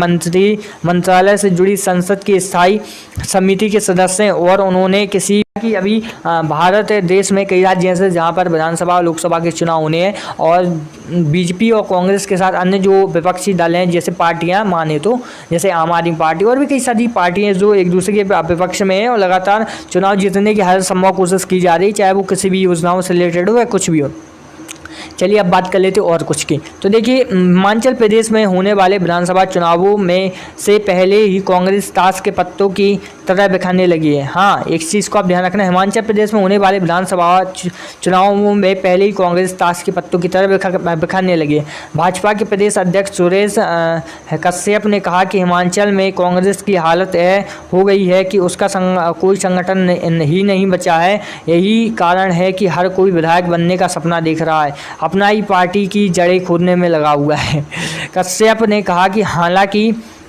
[SPEAKER 1] मंत्रालय से जुड़ी संसद की स्थायी समिति के सदस्य हैं, और उन्होंने किसी कि अभी भारत देश में कई राज्य ऐसे जहाँ पर विधानसभा और लोकसभा के चुनाव होने हैं, और बीजेपी और कांग्रेस के साथ अन्य जो विपक्षी दल हैं, जैसे पार्टियां माने तो जैसे आम आदमी पार्टी और भी कई सारी पार्टियां जो एक दूसरे के विपक्ष में है, और लगातार चुनाव जीतने की हर संभव कोशिश की जा रही है, चाहे वो किसी भी योजनाओं से रिलेटेड हो या कुछ भी हो। चलिए अब बात कर लेते हैं और कुछ की। तो देखिए, हिमाचल प्रदेश में होने वाले विधानसभा चुनावों में से पहले ही कांग्रेस ताश के पत्तों की तरह बिखरने लगी है। हाँ, एक चीज़ को आप ध्यान रखना, हिमाचल प्रदेश में होने वाले विधानसभा चुनावों में पहले ही कांग्रेस ताश के पत्तों की तरह बिखरने लगी है। भाजपा के प्रदेश अध्यक्ष सुरेश कश्यप ने कहा कि हिमाचल में कांग्रेस की हालत यह हो गई है कि उसका कोई संगठन ही नहीं बचा है। यही कारण है कि हर कोई विधायक बनने का सपना देख रहा है, अपना ही पार्टी की जड़ें खोदने में लगा हुआ है। कश्यप ने कहा कि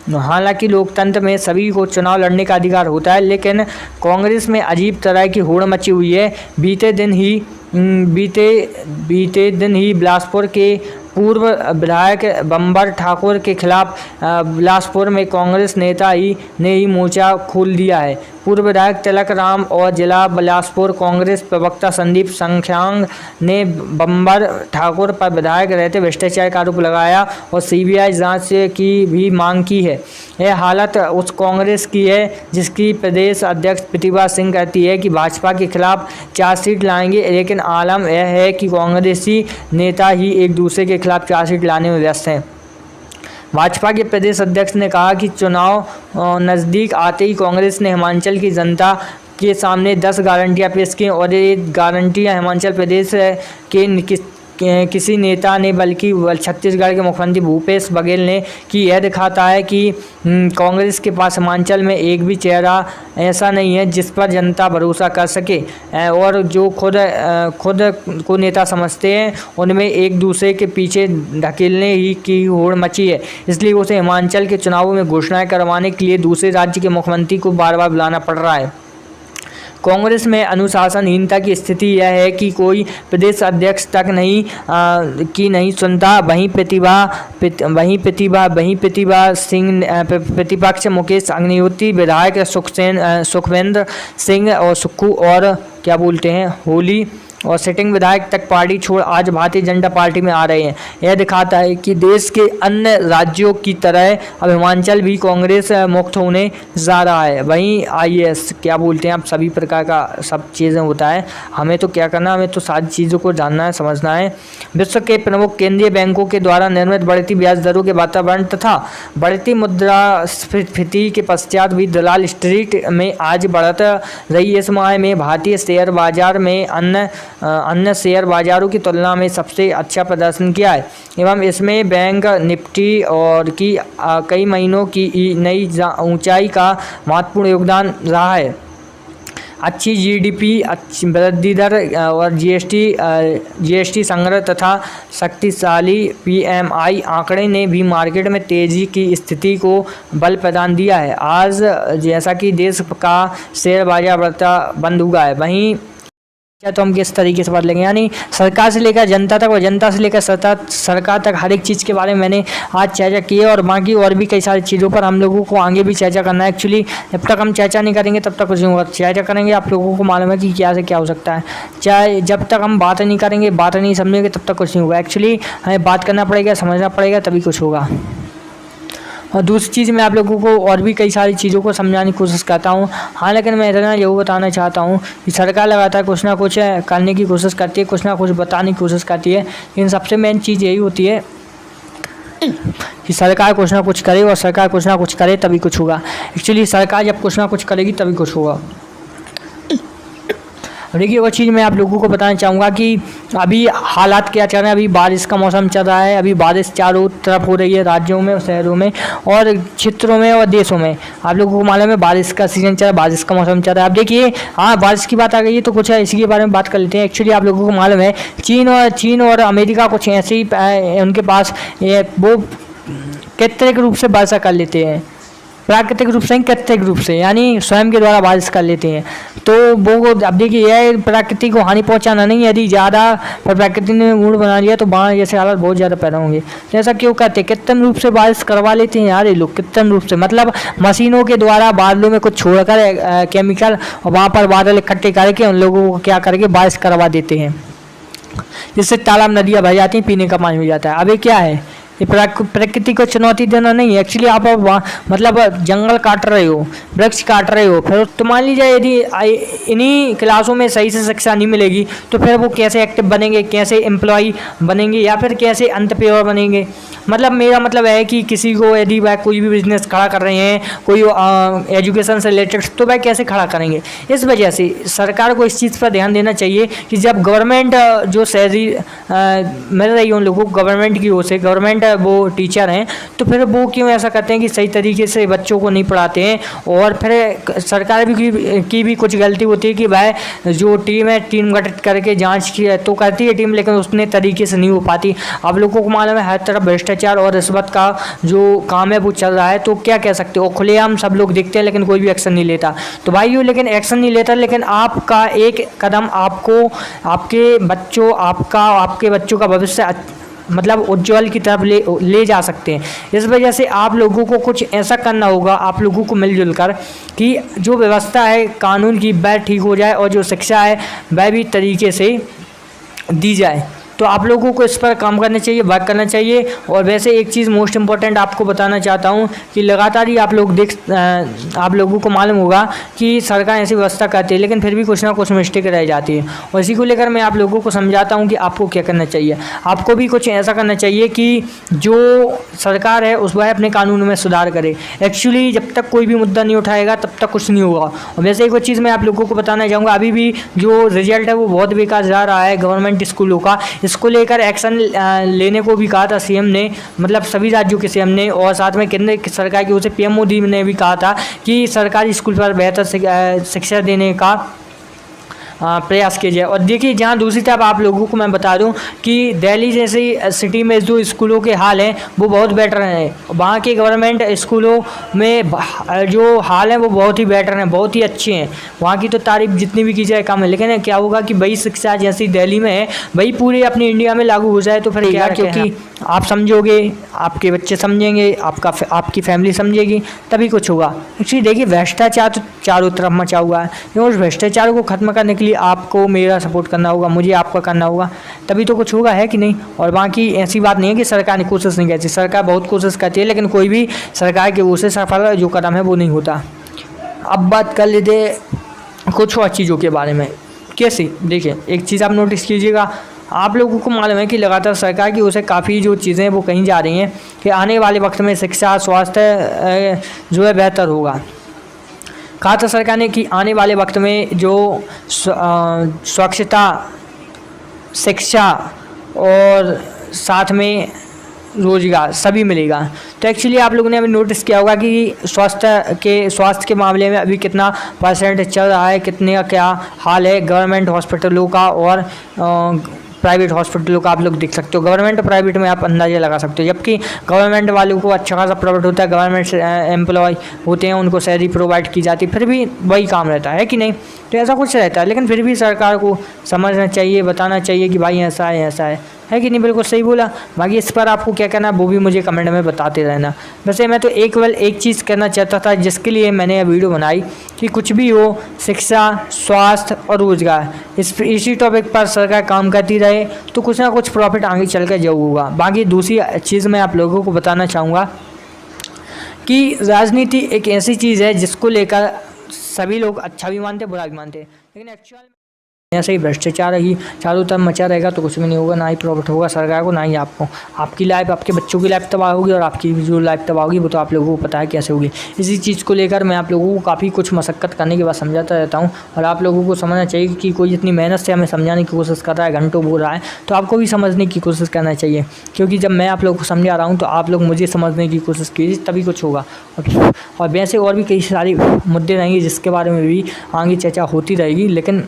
[SPEAKER 1] हालांकि लोकतंत्र में सभी को चुनाव लड़ने का अधिकार होता है, लेकिन कांग्रेस में अजीब तरह की होड़ मची हुई है। बीते दिन ही बिलासपुर के पूर्व विधायक बंबर ठाकुर के खिलाफ बिलासपुर में कांग्रेस नेता ने ही मोर्चा खोल दिया है। पूर्व विधायक तिलक राम और जिला बिलासपुर कांग्रेस प्रवक्ता संदीप संख्यांग ने बंबर ठाकुर पर विधायक रहते भ्रष्टाचार का आरोप लगाया और CBI जांच की भी मांग की है। यह हालत उस कांग्रेस की है जिसकी प्रदेश अध्यक्ष प्रतिभा सिंह कहती है कि भाजपा के खिलाफ चार्जशीट लाएंगे, लेकिन आलम यह है कि कांग्रेसी नेता ही एक दूसरे के खिलाफ चार्जशीट लाने में व्यस्त हैं। भाजपा के प्रदेश अध्यक्ष ने कहा कि चुनाव नज़दीक आते ही कांग्रेस ने हिमाचल की जनता के सामने 10 गारंटियां पेश की, और ये गारंटियां हिमाचल प्रदेश के किसी नेता ने बल्कि छत्तीसगढ़ के मुख्यमंत्री भूपेश बघेल ने कि यह दिखाता है कि कांग्रेस के पास हिमाचल में एक भी चेहरा ऐसा नहीं है जिस पर जनता भरोसा कर सके और जो खुद को नेता समझते हैं उनमें एक दूसरे के पीछे ढकेलने ही की होड़ मची है। इसलिए उसे हिमाचल के चुनावों में घोषणाएं करवाने के लिए दूसरे राज्य के मुख्यमंत्री को बार बार बुलाना पड़ रहा है। कांग्रेस में अनुशासनहीनता की स्थिति यह है कि कोई प्रदेश अध्यक्ष तक नहीं सुनता। वहीं प्रतिभा सिंह प्रतिपक्ष मुकेश अग्निहोत्री, विधायक सुखविंदर सिंह और सुक्खू और क्या बोलते हैं होली और सिटिंग विधायक तक पार्टी छोड़ आज भारतीय जनता पार्टी में आ रहे हैं। यह दिखाता है कि देश के अन्य राज्यों की तरह अब हिमाचल भी कांग्रेस मुक्त होने जा रहा है। वहीं आईएएस क्या बोलते हैं, अब सभी प्रकार का सब चीज़ें होता है। हमें तो क्या करना, हमें तो सारी चीज़ों को जानना है, समझना है। विश्व के प्रमुख केंद्रीय बैंकों के द्वारा निर्मित बढ़ती ब्याज दरों के वातावरण तथा बढ़ती मुद्रास्फीति के पश्चात भी दलाल स्ट्रीट में आज बढ़त रही। इस माह में भारतीय शेयर बाजार में अन्य शेयर बाजारों की तुलना में सबसे अच्छा प्रदर्शन किया है एवं इसमें बैंक निफ्टी और की कई महीनों की नई ऊंचाई का महत्वपूर्ण योगदान रहा है। अच्छी जीडीपी, अच्छी वृद्धि दर और जीएसटी संग्रह तथा शक्तिशाली पीएमआई आंकड़े ने भी मार्केट में तेजी की स्थिति को बल प्रदान दिया है। आज जैसा कि देश का शेयर बाजार बढ़ता बंद हुआ है, वहीं तो हम किस तरीके से बदलेंगे, यानी सरकार से लेकर जनता तक और जनता से लेकर सरकार तक हर एक चीज़ के बारे में मैंने आज चर्चा की है और बाकी और भी कई सारी चीज़ों पर हम लोगों को आगे भी चर्चा करना है। एक्चुअली जब तक हम चर्चा नहीं करेंगे तब तक कुछ नहीं होगा। चर्चा करेंगे, आप लोगों को मालूम है कि क्या से क्या हो सकता है। चाहे जब तक हम बात नहीं करेंगे, बात नहीं समझेंगे, तब तक कुछ नहीं होगा। एक्चुअली हमें बात करना पड़ेगा, समझना पड़ेगा, तभी कुछ होगा। और दूसरी चीज़ मैं आप लोगों को और भी कई सारी चीज़ों को समझाने की कोशिश करता हूँ। हाँ, लेकिन मैं इतना जरूर बताना चाहता हूँ कि सरकार लगातार कुछ ना कुछ करने की कोशिश करती है, कुछ ना कुछ बताने की कोशिश करती है, लेकिन सबसे मेन चीज़ यही होती है कि सरकार कुछ ना कुछ करे और सरकार कुछ ना कुछ करे तभी कुछ होगा। एक्चुअली सरकार जब कुछ ना कुछ करेगी तभी कुछ होगा। देखिए, वो चीज़ मैं आप लोगों को बताना चाहूँगा कि अभी हालात क्या चल रहे हैं। अभी बारिश का मौसम चल रहा है, अभी बारिश चारों तरफ हो रही है, राज्यों में, शहरों में और क्षेत्रों में और देशों में। आप लोगों को मालूम है बारिश का सीजन चल रहा है, बारिश का मौसम चल रहा है। अब देखिए, हाँ, बारिश की बात आ गई है तो कुछ इसी के बारे में बात कर लेते हैं। एक्चुअली आप लोगों को मालूम है चीन और अमेरिका कुछ ऐसे ही उनके पास वो कृत्रिम रूप से वर्षा कर लेते हैं, प्राकृतिक रूप से, कृत्रिक रूप से, यानी स्वयं के द्वारा बारिश कर लेते हैं। तो वो अब देखिए, यह प्रकृति को हानि पहुंचाना नहीं, यदि ज़्यादा प्रकृति ने मूड बना लिया तो बाढ़ जैसे हालात बहुत ज़्यादा पैदा होंगे। तो ऐसा क्यों करते हैं? कृत्रिम रूप से बारिश करवा लेते हैं यार ये लोग, कृत्रिम रूप से, मतलब मशीनों के द्वारा बादलों में कुछ छोड़कर केमिकल और वहाँ पर बादल इकट्ठे करके उन लोगों को क्या करके बारिश करवा देते हैं, जिससे तालाब नदियाँ भर जाती हैं, पीने का पानी हो जाता है। अब ये क्या है? ये प्रकृति को चुनौती देना नहीं है। एक्चुअली आप मतलब जंगल काट रहे हो, वृक्ष काट रहे हो, फिर तो मान लीजिए यदि इन्हीं क्लासों में सही से शिक्षा नहीं मिलेगी तो फिर वो कैसे एक्टिव बनेंगे, कैसे एम्प्लॉय बनेंगे या फिर कैसे एंटरप्रेन्योर बनेंगे। मतलब मेरा मतलब है कि किसी को यदि वह कोई भी बिजनेस खड़ा कर रहे हैं, कोई एजुकेशन से रिलेटेड, तो वह कैसे खड़ा करेंगे। इस वजह से सरकार को इस चीज़ पर ध्यान देना चाहिए कि जब गवर्नमेंट जो सैलरी मिल रही है उन लोगों को गवर्नमेंट की ओर से, गवर्नमेंट वो टीचर हैं, तो फिर वो क्यों ऐसा करते हैं कि सही तरीके से बच्चों को नहीं पढ़ाते हैं। और फिर सरकार की भी कुछ गलती होती है कि वह जो टीम है, टीम गठित करके जांच की तो करती है टीम, लेकिन उतने तरीके से नहीं हो पाती। आप लोगों को मालूम है हर तरफ भ्रष्टाचार और रिश्वत का जो काम है वो चल रहा है, तो क्या कह सकते हो, खुलेआम सब लोग देखते हैं लेकिन कोई भी एक्शन नहीं लेता। तो भाइयों, लेकिन एक्शन नहीं लेता, लेकिन आपका एक कदम आपको आपके बच्चों का भविष्य मतलब उज्ज्वल की तरफ ले जा सकते हैं। इस वजह से आप लोगों को कुछ ऐसा करना होगा, आप लोगों को मिलजुल कर, कि जो व्यवस्था है कानून की वह ठीक हो जाए और जो शिक्षा है वह भी तरीके से दी जाए। तो आप लोगों को इस पर काम करना चाहिए, वर्क करना चाहिए। और वैसे एक चीज़ मोस्ट इम्पॉर्टेंट आपको बताना चाहता हूँ कि लगातार ही आप लोगों को मालूम होगा कि सरकार ऐसी व्यवस्था करती है लेकिन फिर भी कुछ ना कुछ मिस्टेक रह जाती है। और इसी को लेकर मैं आप लोगों को समझाता हूँ कि आपको क्या करना चाहिए। आपको भी कुछ ऐसा करना चाहिए कि जो सरकार है उस वह अपने कानून में सुधार करे। एक्चुअली जब तक कोई भी मुद्दा नहीं उठाएगा तब तक कुछ नहीं होगा। और वैसे एक चीज़ मैं आप लोगों को बताना चाहूँगा, अभी भी जो रिजल्ट है वो बहुत बेकार जा रहा है गवर्नमेंट स्कूलों का। इसको लेकर एक्शन लेने को भी कहा था सीएम ने, मतलब सभी राज्यों के सीएम ने, और साथ में केंद्र सरकार की ओर से पीएम मोदी ने भी कहा था कि सरकारी स्कूल पर बेहतर शिक्षा देने का प्रयास किया जाए। और देखिए जहाँ दूसरी तरफ आप लोगों को मैं बता दूं कि दिल्ली जैसी सिटी में जो स्कूलों के हाल हैं वो बहुत बेटर हैं। वहाँ के गवर्नमेंट स्कूलों में जो हाल है वो बहुत ही बेटर हैं, बहुत ही अच्छे हैं। वहाँ की तो तारीफ जितनी भी की जाए कम है। लेकिन क्या होगा कि वही शिक्षा जैसी दिल्ली में है वही पूरे अपनी इंडिया में लागू हो जाए तो फिर क्या, क्योंकि आप समझोगे, आपके बच्चे समझेंगे, आपकी फैमिली समझेगी, तभी कुछ होगा। एक्चुअली देखिए भ्रष्टाचार तो चारों तरफ मचा हुआ है, उस भ्रष्टाचार को खत्म करने के लिए आपको मेरा सपोर्ट करना होगा, मुझे आपका करना होगा, तभी तो कुछ होगा, है कि नहीं। और बाकी ऐसी बात नहीं है कि सरकार ने कोशिश नहीं करती, सरकार बहुत कोशिश करती है, लेकिन कोई भी सरकार की ओर से सफल जो कदम है वो नहीं होता। अब बात कर लेते कुछ और चीज़ों के बारे में। कैसे, देखिए एक चीज़ आप नोटिस कीजिएगा, आप लोगों को मालूम है कि लगातार सरकार की ओर से काफ़ी जो चीज़ें हैं वो कहीं जा रही हैं कि आने वाले वक्त में शिक्षा स्वास्थ्य जो है बेहतर होगा। कहा था सरकार ने कि आने वाले वक्त में जो स्वच्छता, शिक्षा और साथ में रोजगार सभी मिलेगा। तो एक्चुअली आप लोगों ने अभी नोटिस किया होगा कि स्वास्थ्य के मामले में अभी कितना % चल रहा है, कितने का क्या हाल है गवर्नमेंट हॉस्पिटलों का और प्राइवेट हॉस्पिटलों का। आप लोग देख सकते हो गवर्नमेंट और प्राइवेट में आप अंदाज़ा लगा सकते हो। जबकि गवर्नमेंट वालों को अच्छा खासा प्रॉफिट होता है, गवर्नमेंट एम्प्लॉय होते हैं, उनको सैलरी प्रोवाइड की जाती है, फिर भी वही काम रहता है कि नहीं। तो ऐसा कुछ रहता है, लेकिन फिर भी सरकार को समझना चाहिए, बताना चाहिए कि भाई ऐसा है कि नहीं। बिल्कुल सही बोला। बाकी इस पर आपको क्या कहना है वो भी मुझे कमेंट में बताते रहना। वैसे मैं तो केवल एक चीज़ कहना चाहता था जिसके लिए मैंने यह वीडियो बनाई कि कुछ भी हो, शिक्षा, स्वास्थ्य और रोजगार, इसी टॉपिक पर सरकार काम करती रहे तो कुछ ना कुछ प्रॉफिट आगे चल कर जरूर होगा। बाकी दूसरी चीज़ मैं आप लोगों को बताना चाहूँगा कि राजनीति एक ऐसी चीज़ है जिसको लेकर सभी लोग अच्छा भी मानते बुरा भी मानते, लेकिन एक्चुअल ऐसे ही भ्रष्टाचार ही चारों तरफ मचा रहेगा तो कुछ भी नहीं होगा, ना ही प्रॉफिट होगा सरकार को, ना ही आपको। आपकी लाइफ, आपके बच्चों की लाइफ तबाह होगी और आपकी जो लाइफ तबाह होगी वो तो आप लोगों को पता है कैसे होगी। इसी चीज़ को लेकर मैं आप लोगों को काफ़ी कुछ मशक्क़त करने के बाद समझाता रहता हूँ और आप लोगों को समझना चाहिए कि कोई इतनी मेहनत से हमें समझाने की कोशिश कर रहा है, घंटों बोल रहा है, तो आपको भी समझने की कोशिश करना चाहिए। क्योंकि जब मैं आप लोगों को समझा रहा हूँ तो आप लोग मुझे समझने की कोशिश कीजिए, तभी कुछ होगा। और वैसे और भी कई सारे मुद्दे रहेंगे जिसके बारे में भी आगे चर्चा होती रहेगी, लेकिन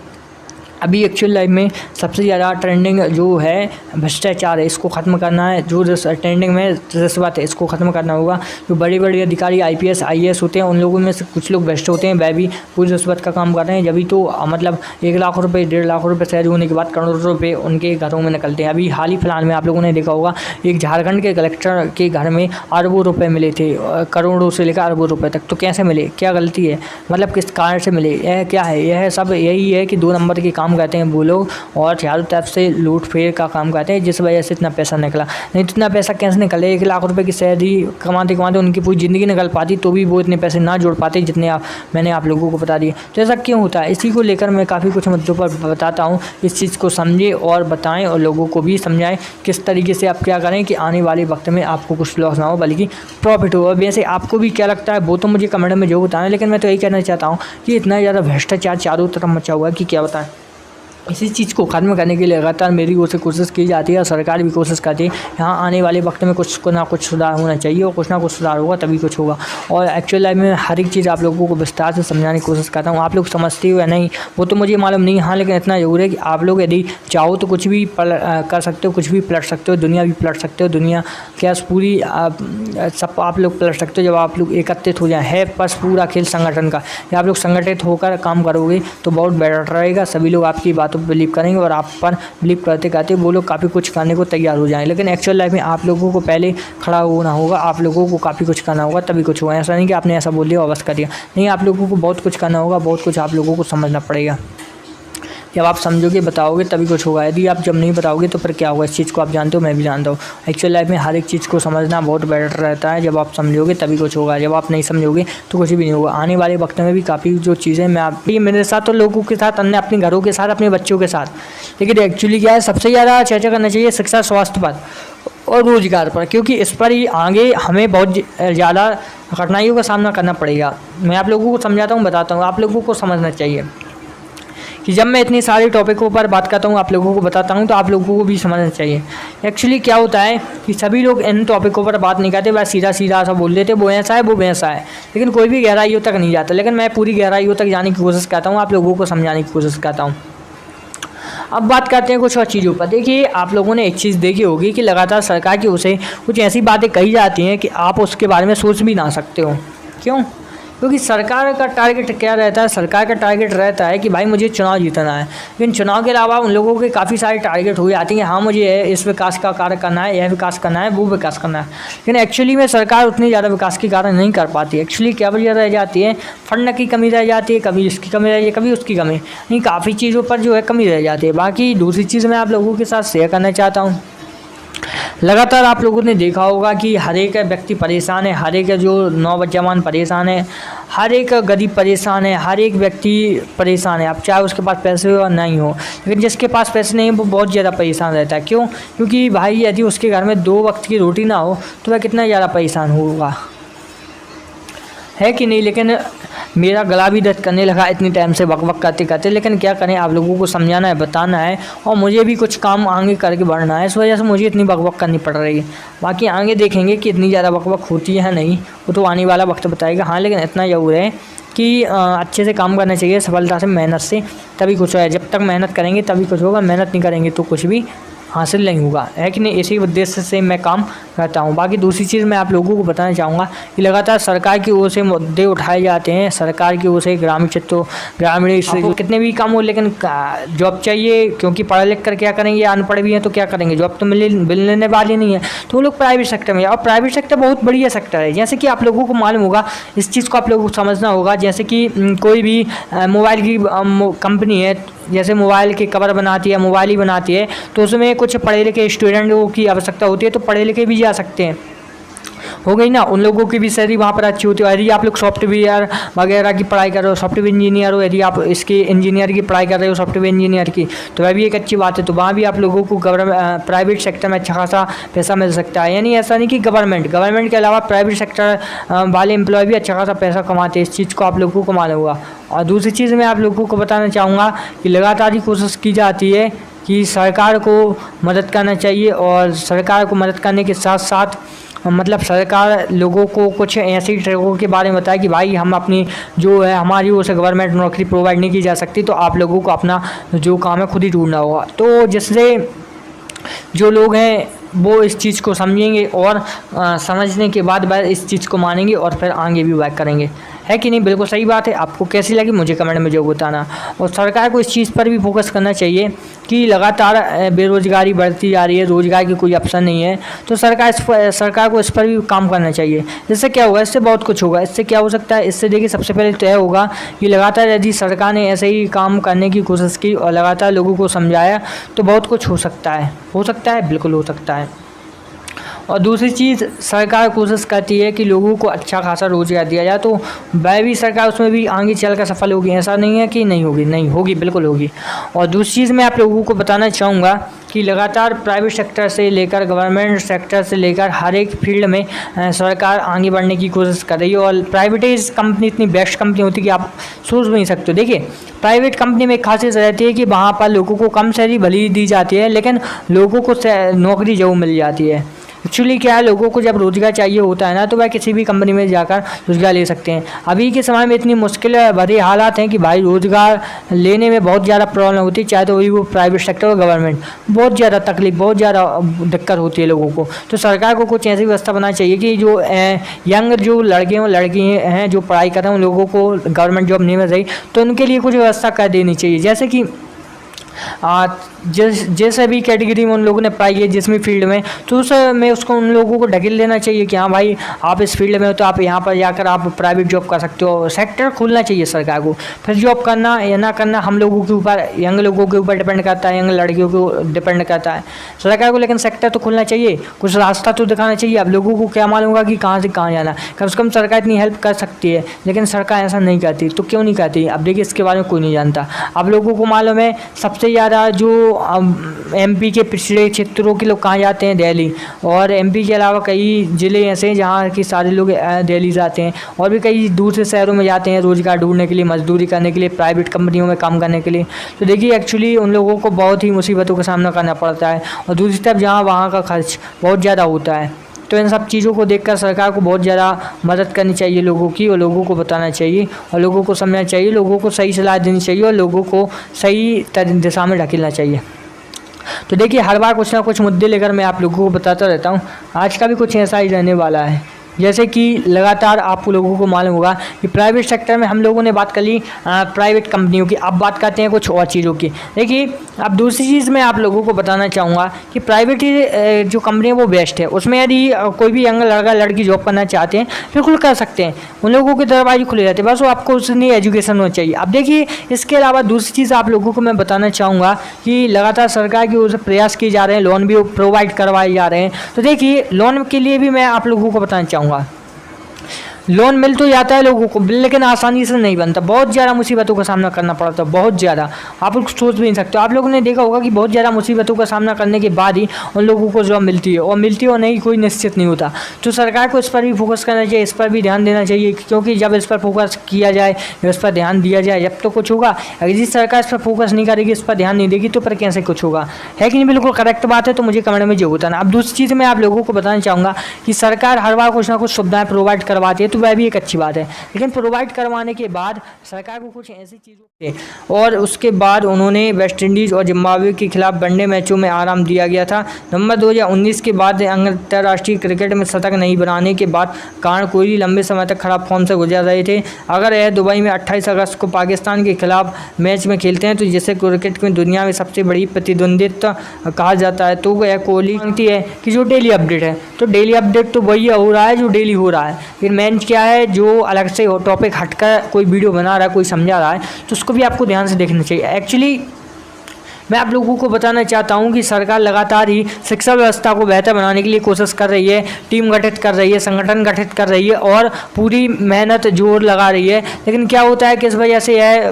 [SPEAKER 1] अभी एक्चुअल लाइफ में सबसे ज़्यादा ट्रेंडिंग जो है भ्रष्टाचार है, इसको ख़त्म करना है। जो ट्रेंडिंग में रिश्वत है इसको ख़त्म करना होगा। जो बड़े बड़े अधिकारी IPS IAS होते हैं उन लोगों में से कुछ लोग भ्रष्ट होते हैं, वह भी पूरी रिश्वत का काम कर रहे हैं। जब भी तो मतलब 1 लाख रुपये 1.5 लाख रुपये सैलरी होने के बाद करोड़ों रुपये उनके घरों में निकलते हैं। अभी हाल ही फिलहाल में आप लोगों ने देखा होगा एक झारखंड के कलेक्टर के घर में अरबों रुपये मिले थे, करोड़ों से लेकर अरबों रुपये तक। तो कैसे मिले, क्या गलती है, मतलब किस कारण से मिले, यह क्या है, यह सब यही है कि 2 नंबर के काम करते हैं वो लोग और चारों तरफ से लूट फेर का काम करते हैं, जिस वजह से इतना पैसा निकला। नहीं तो इतना पैसा कैसे निकले, 1 लाख रुपए की सैलरी कमाते कमाते उनकी पूरी ज़िंदगी निकल पाती तो भी वो इतने पैसे ना जोड़ पाते जितने मैंने आप लोगों को बता दिए। तो ऐसा क्यों होता है, इसी को लेकर मैं काफ़ी कुछ मुद्दों पर बताता हूँ। इस चीज़ को समझे और बताएं और लोगों को भी समझाएं किस तरीके से आप क्या करें कि आने वाले वक्त में आपको कुछ लॉस ना हो बल्कि प्रॉफिट हो। वैसे आपको भी क्या लगता है वो तो मुझे कमेंट में जो बताएं, लेकिन मैं तो यही कहना चाहता हूँ कि इतना ज़्यादा भ्रष्टाचार चारों तरफ मचा हुआ है कि क्या बताएं। इसी चीज़ को ख़त्म करने के लिए लगातार मेरी ओर से कोशिश की जाती है और सरकार भी कोशिश करती है। यहाँ आने वाले वक्त में कुछ ना कुछ सुधार होना चाहिए और कुछ ना कुछ सुधार होगा तभी कुछ होगा। और एक्चुअल लाइफ में हर एक चीज़ आप लोगों को विस्तार से समझाने की कोशिश करता हूँ। आप लोग समझते हो या नहीं वो तो मुझे मालूम नहीं, हाँ, लेकिन इतना ज़रूर है कि आप लोग यदि चाहो तो कुछ भी कर सकते हो, कुछ भी पलट सकते हो, दुनिया भी पलट सकते हो। दुनिया क्या पूरी सब आप लोग पलट सकते हो जब आप लोग एकत्रित हो जाए। है बस पूरा खेल संगठन का। जब आप लोग संगठित होकर काम करोगे तो बहुत बेटर रहेगा। सभी लोग आपकी बातों पर बिलीव करेंगे और आप पर बिलीव करते करते वो लोग काफ़ी कुछ करने को तैयार हो जाएं। लेकिन एक्चुअल लाइफ में आप लोगों को पहले खड़ा होना होगा, आप लोगों को काफ़ी कुछ करना होगा तभी कुछ होगा। ऐसा नहीं कि आपने ऐसा बोल दिया और बस कर दिया, नहीं, आप लोगों को बहुत कुछ करना होगा, बहुत कुछ आप लोगों को समझना पड़ेगा। जब आप समझोगे बताओगे तभी कुछ होगा। यदि आप जब नहीं बताओगे तो फिर क्या होगा, इस चीज़ को आप जानते हो, मैं भी जानता हूँ। एक्चुअल लाइफ में हर एक चीज़ को समझना बहुत बेटर रहता है। जब आप समझोगे तभी कुछ होगा, जब आप नहीं समझोगे तो कुछ भी नहीं होगा। आने वाले वक्त में भी काफ़ी जो चीज़ें मैं आप मेरे साथ तो लोगों के साथ, अन्य अपने घरों के साथ, अपने बच्चों के साथ, लेकिन एक्चुअली क्या है सबसे ज़्यादा चर्चा करना चाहिए शिक्षा, स्वास्थ्य पर और रोजगार पर, क्योंकि इस पर ही आगे हमें बहुत ज़्यादा कठिनाइयों का सामना करना पड़ेगा। मैं आप लोगों को समझाता हूँ, बताता हूँ, आप लोगों को समझना चाहिए कि जब मैं इतनी सारे टॉपिकों पर बात करता हूँ, आप लोगों को बताता हूँ, तो आप लोगों को भी समझना चाहिए। एक्चुअली क्या होता है कि सभी लोग इन टॉपिकों पर बात नहीं करते, बस सीधा सीधा सा बोल देते, वो ऐसा है वो वैसा है, लेकिन कोई भी गहराइयों तक नहीं जाता। लेकिन मैं पूरी गहराइयों तक जाने की कोशिश करता हूँ, आप लोगों को समझाने की कोशिश करता हूँ। अब बात करते हैं कुछ और चीज़ों पर। देखिए, आप लोगों ने एक चीज़ देखी होगी कि लगातार सरकार की ओर से कुछ ऐसी बातें कही जाती हैं कि आप उसके बारे में सोच भी ना सकते हो। क्यों? क्योंकि सरकार का टारगेट क्या रहता है? सरकार का टारगेट रहता है कि भाई मुझे चुनाव जीतना है, लेकिन चुनाव के अलावा उन लोगों के काफ़ी सारे टारगेट हो जाते हैं। हाँ, मुझे इस विकास का कार्य करना है, यह विकास करना है, वो विकास करना है, लेकिन एक्चुअली में सरकार उतनी ज़्यादा विकास के कार्य नहीं कर पाती। एक्चुअली क्या वजह रह जाती है? फंड की कमी रह जाती है, कभी इसकी कमी रह जाती है, कभी उसकी कमी, नहीं काफ़ी चीज़ों पर जो है कमी रह जाती है। बाकी दूसरी चीज़ मैं आप लोगों के साथ शेयर करना चाहता हूँ। लगातार आप लोगों ने देखा होगा कि हर एक व्यक्ति परेशान है, हर एक जो नौजवान परेशान है, हर एक गरीब परेशान है, हर एक व्यक्ति परेशान है। अब चाहे उसके पास पैसे हो या नहीं हो, लेकिन जिसके पास पैसे नहीं है वो बहुत ज़्यादा परेशान रहता है। क्यों? क्योंकि भाई यदि उसके घर में 2 वक्त की रोटी ना हो तो वह कितना ज़्यादा परेशान होगा, है कि नहीं? लेकिन मेरा गला भी दर्द करने लगा इतनी टाइम से बक बक करते करते, लेकिन क्या करें, आप लोगों को समझाना है, बताना है, और मुझे भी कुछ काम आगे करके बढ़ना है, इस वजह से मुझे इतनी बक बक करनी पड़ रही है। बाकी आगे देखेंगे कि इतनी ज़्यादा बक बक होती है नहीं, वो तो आने वाला वक्त बताएगा। हाँ, लेकिन इतना ज़रूर है कि अच्छे से काम करना चाहिए, सफलता से, मेहनत से, तभी कुछ है। जब तक मेहनत करेंगे तभी कुछ होगा, मेहनत नहीं करेंगे तो कुछ भी हासिल नहीं होगा, है कि नहीं? इसी उद्देश्य से मैं काम करता हूँ। बाकी दूसरी चीज़ मैं आप लोगों को बताना चाहूँगा कि लगातार सरकार की ओर से मुद्दे उठाए जाते हैं, सरकार की ओर से ग्रामीण क्षेत्रों, ग्रामीण कितने भी काम हो, लेकिन जॉब चाहिए, क्योंकि पढ़ लिख कर क्या करेंगे? अनपढ़ भी हैं तो क्या करेंगे? जॉब तो मिलने वाली नहीं है, तो वो लोग प्राइवेट सेक्टर में, और प्राइवेट सेक्टर बहुत बढ़िया सेक्टर है। जैसे कि आप लोगों को मालूम होगा, इस चीज़ को आप लोगों को समझना होगा, जैसे कि कोई भी मोबाइल की कंपनी है, जैसे मोबाइल की कवर बनाती है, मोबाइल ही बनाती है, तो उसमें कुछ पढ़े लिखे स्टूडेंटों की आवश्यकता होती है, तो पढ़े लिखे भी जा सकते हैं, हो गई ना? उन लोगों की भी सैलरी वहाँ पर अच्छी होती है। यदि आप लोग सॉफ्टवेयर वगैरह की पढ़ाई कर रहे हो, सॉफ्टवेयर इंजीनियर हो, यदि आप इसकी इंजीनियर की पढ़ाई कर रहे हो, सॉफ्टवेयर इंजीनियर की, तो वह भी एक अच्छी बात है। तो वहाँ भी आप लोगों को प्राइवेट सेक्टर में अच्छा खासा पैसा मिल सकता है। यानी ऐसा नहीं कि गवर्नमेंट के अलावा प्राइवेट सेक्टर वाले एम्प्लॉय भी अच्छा खासा पैसा कमाते हैं, इस चीज़ को आप लोगों को मालूम होगा। और दूसरी चीज़ मैं आप लोगों को बताना चाहूँगा कि लगातार ही कोशिश की जाती है कि सरकार को मदद करना चाहिए, और सरकार को मदद करने के साथ साथ मतलब सरकार लोगों को कुछ ऐसी ट्रिकों के बारे में बताए कि भाई हम अपनी जो है, हमारी ओर से गवर्नमेंट नौकरी प्रोवाइड नहीं की जा सकती, तो आप लोगों को अपना जो काम है खुद ही ढूंढना होगा। तो जिससे जो लोग हैं वो इस चीज़ को समझेंगे, और समझने के बाद इस चीज़ को मानेंगे, और फिर आगे भी वर्क करेंगे, है कि नहीं? बिल्कुल सही बात है। आपको कैसी लगी मुझे कमेंट में जरूर बताना। और सरकार को इस चीज़ पर भी फोकस करना चाहिए कि लगातार बेरोज़गारी बढ़ती जा रही है, रोज़गार की कोई ऑप्शन नहीं है, तो सरकार को इस पर भी काम करना चाहिए। इससे क्या होगा? इससे बहुत कुछ होगा। इससे क्या हो सकता है? इससे देखिए, सबसे पहले तय होगा कि लगातार यदि सरकार ने ऐसे ही काम करने की कोशिश की और लगातार लोगों को समझाया, तो बहुत कुछ हो सकता है, बिल्कुल हो सकता है। और दूसरी चीज़, सरकार कोशिश करती है कि लोगों को अच्छा खासा रोजगार दिया जाए, तो वह भी सरकार उसमें भी आगे चलकर सफल होगी। ऐसा नहीं है कि नहीं होगी, बिल्कुल होगी। और दूसरी चीज़ मैं आप लोगों को बताना चाहूँगा कि लगातार प्राइवेट सेक्टर से लेकर गवर्नमेंट सेक्टर से लेकर हर एक फील्ड में सरकार आगे बढ़ने की कोशिश कर रही है। और प्राइवेटाइज कंपनी इतनी बेस्ट कंपनी होती है कि आप सोच भी नहीं सकते हो। देखिए, प्राइवेट कंपनी में एक खासियत रहती है कि वहाँ पर लोगों को कम सैलरी भली दी जाती है, लेकिन लोगों को नौकरी जरूर मिल जाती है। एक्चुअली क्या है, लोगों को जब रोज़गार चाहिए होता है ना, तो वह किसी भी कंपनी में जाकर रोज़गार ले सकते हैं। अभी के समय में इतनी मुश्किल भरे हालात हैं कि भाई रोज़गार लेने में बहुत ज़्यादा प्रॉब्लम होती है, चाहे तो वही वो प्राइवेट सेक्टर और गवर्नमेंट, बहुत ज़्यादा तकलीफ, बहुत ज़्यादा दिक्कत होती है लोगों को। तो सरकार को कुछ ऐसी व्यवस्था बनानी चाहिए कि जो यंग जो लड़के और लड़की हैं जो पढ़ाई कर रहे हैं, उन लोगों को गवर्नमेंट जॉब नहीं मिल रही, तो उनके लिए कुछ व्यवस्था कर देनी चाहिए। जैसे कि जैसे भी कैटेगरी में उन लोगों ने पाई है जिसमें फील्ड में, तो उसमें उसको उन लोगों को ढकेल देना चाहिए कि हाँ भाई, आप इस फील्ड में हो तो आप यहाँ पर जाकर आप प्राइवेट जॉब कर सकते हो। सेक्टर खोलना चाहिए सरकार को। फिर जॉब करना या ना करना हम लोगों के ऊपर, यंग लोगों के ऊपर डिपेंड करता है, यंग लड़कियों को डिपेंड करता है सरकार को। लेकिन सेक्टर तो खोलना चाहिए, कुछ रास्ता तो दिखाना चाहिए। अब लोगों को क्या मालूम होगा कि कहाँ से कहाँ जाना। कम से कम सरकार इतनी हेल्प कर सकती है, लेकिन सरकार ऐसा नहीं करती। तो क्यों नहीं करती? अब देखिए, इसके बारे में कोई नहीं जानता। अब लोगों को मालूम है सबसे सबसे ज़्यादा जो एमपी के पिछड़े क्षेत्रों के लोग कहाँ जाते हैं? दिल्ली। और एमपी के अलावा कई ज़िले ऐसे हैं जहाँ के सारे लोग दिल्ली जाते हैं, और भी कई दूसरे शहरों में जाते हैं रोज़गार ढूंढने के लिए, मजदूरी करने के लिए, प्राइवेट कंपनियों में काम करने के लिए। तो देखिए एक्चुअली उन लोगों को बहुत ही मुसीबतों का सामना करना पड़ता है, और दूसरी तरफ जहाँ वहाँ का खर्च बहुत ज़्यादा होता है। तो इन सब चीज़ों को देखकर सरकार को बहुत ज़्यादा मदद करनी चाहिए लोगों की, और लोगों को बताना चाहिए, और लोगों को समझना चाहिए, लोगों को सही सलाह देनी चाहिए, और लोगों को सही दिशा में ढकेलना चाहिए। तो देखिए हर बार कुछ ना कुछ मुद्दे लेकर मैं आप लोगों को बताता रहता हूँ। आज का भी कुछ ऐसा ही रहने वाला है। जैसे कि लगातार आप लोगों को मालूम होगा कि प्राइवेट सेक्टर में हम लोगों ने बात कर ली प्राइवेट कंपनियों की, अब बात करते हैं कुछ और चीज़ों की। देखिए अब दूसरी चीज़ मैं आप लोगों को बताना चाहूँगा कि प्राइवेट जो कंपनी है वो बेस्ट है। उसमें यदि कोई भी यंग लड़का लड़की जॉब करना चाहते हैं बिल्कुल कर सकते हैं, उन लोगों के दरवाजे खुले रहते हैं, बस वो आपको उसने एजुकेशन होना चाहिए। अब देखिए इसके अलावा दूसरी चीज़ आप लोगों को मैं बताना चाहूँगा कि लगातार सरकार की ओर से प्रयास किए जा रहे हैं, लोन भी प्रोवाइड करवाए जा रहे हैं। तो देखिए लोन के लिए भी मैं आप लोगों को बताना चाहूँगा, लोन मिल तो जाता है लोगों को, लेकिन आसानी से नहीं बनता, बहुत ज़्यादा मुसीबतों का सामना करना पड़ता है, बहुत ज़्यादा। आप लोग सोच भी नहीं सकते। आप लोगों ने देखा होगा कि बहुत ज़्यादा मुसीबतों का सामना करने के बाद ही उन लोगों को जॉब मिलती है, और मिलती हो नहीं कोई निश्चित नहीं होता। तो सरकार को इस पर भी फोकस करना चाहिए, इस पर भी ध्यान देना चाहिए, क्योंकि जब इस पर फोकस किया जाए, इस पर ध्यान दिया जाए, जब तो कुछ होगा। अगर जिस सरकार इस पर फोकस नहीं करेगी, इस पर ध्यान नहीं देगी, तो पर कैसे कुछ होगा? है कि नहीं? बिल्कुल करेक्ट बात है। तो मुझे कमेंट में जो बताना। अब दूसरी चीज़ मैं आप लोगों को बताना चाहूँगा कि सरकार हर बार कुछ ना कुछ सुविधाएं प्रोवाइड करवाती है, तो वह भी एक अच्छी बात है, लेकिन प्रोवाइड करवाने के बाद सरकार को कुछ ऐसी चीज़ों और उसके बाद उन्होंने वेस्ट इंडीज़ और जिम्बाब्वे के खिलाफ वनडे मैचों में आराम दिया गया था। नवंबर 2019 के बाद अंतर्राष्ट्रीय क्रिकेट में शतक नहीं बनाने के बाद कारण कोहली लंबे समय तक खराब फॉर्म से गुजर रहे थे। अगर यह दुबई में 28 अगस्त को पाकिस्तान के खिलाफ मैच में खेलते हैं, तो जिसे क्रिकेट में दुनिया में सबसे बड़ी प्रतिद्वंदिता कहा जाता है, तो वह कोहली मांगती है कि जो डेली अपडेट है, तो डेली अपडेट तो वही हो रहा है जो डेली हो रहा है। फिर मैच क्या है, जो अलग से टॉपिक हटकर कोई वीडियो बना रहा है, कोई समझा रहा है, तो उसको भी आपको ध्यान से देखना चाहिए। एक्चुअली मैं आप लोगों को बताना चाहता हूं कि सरकार लगातार ही शिक्षा व्यवस्था को बेहतर बनाने के लिए कोशिश कर रही है, टीम गठित कर रही है, संगठन गठित कर रही है, और पूरी मेहनत जोर लगा रही है। लेकिन क्या होता है कि इस वजह से यह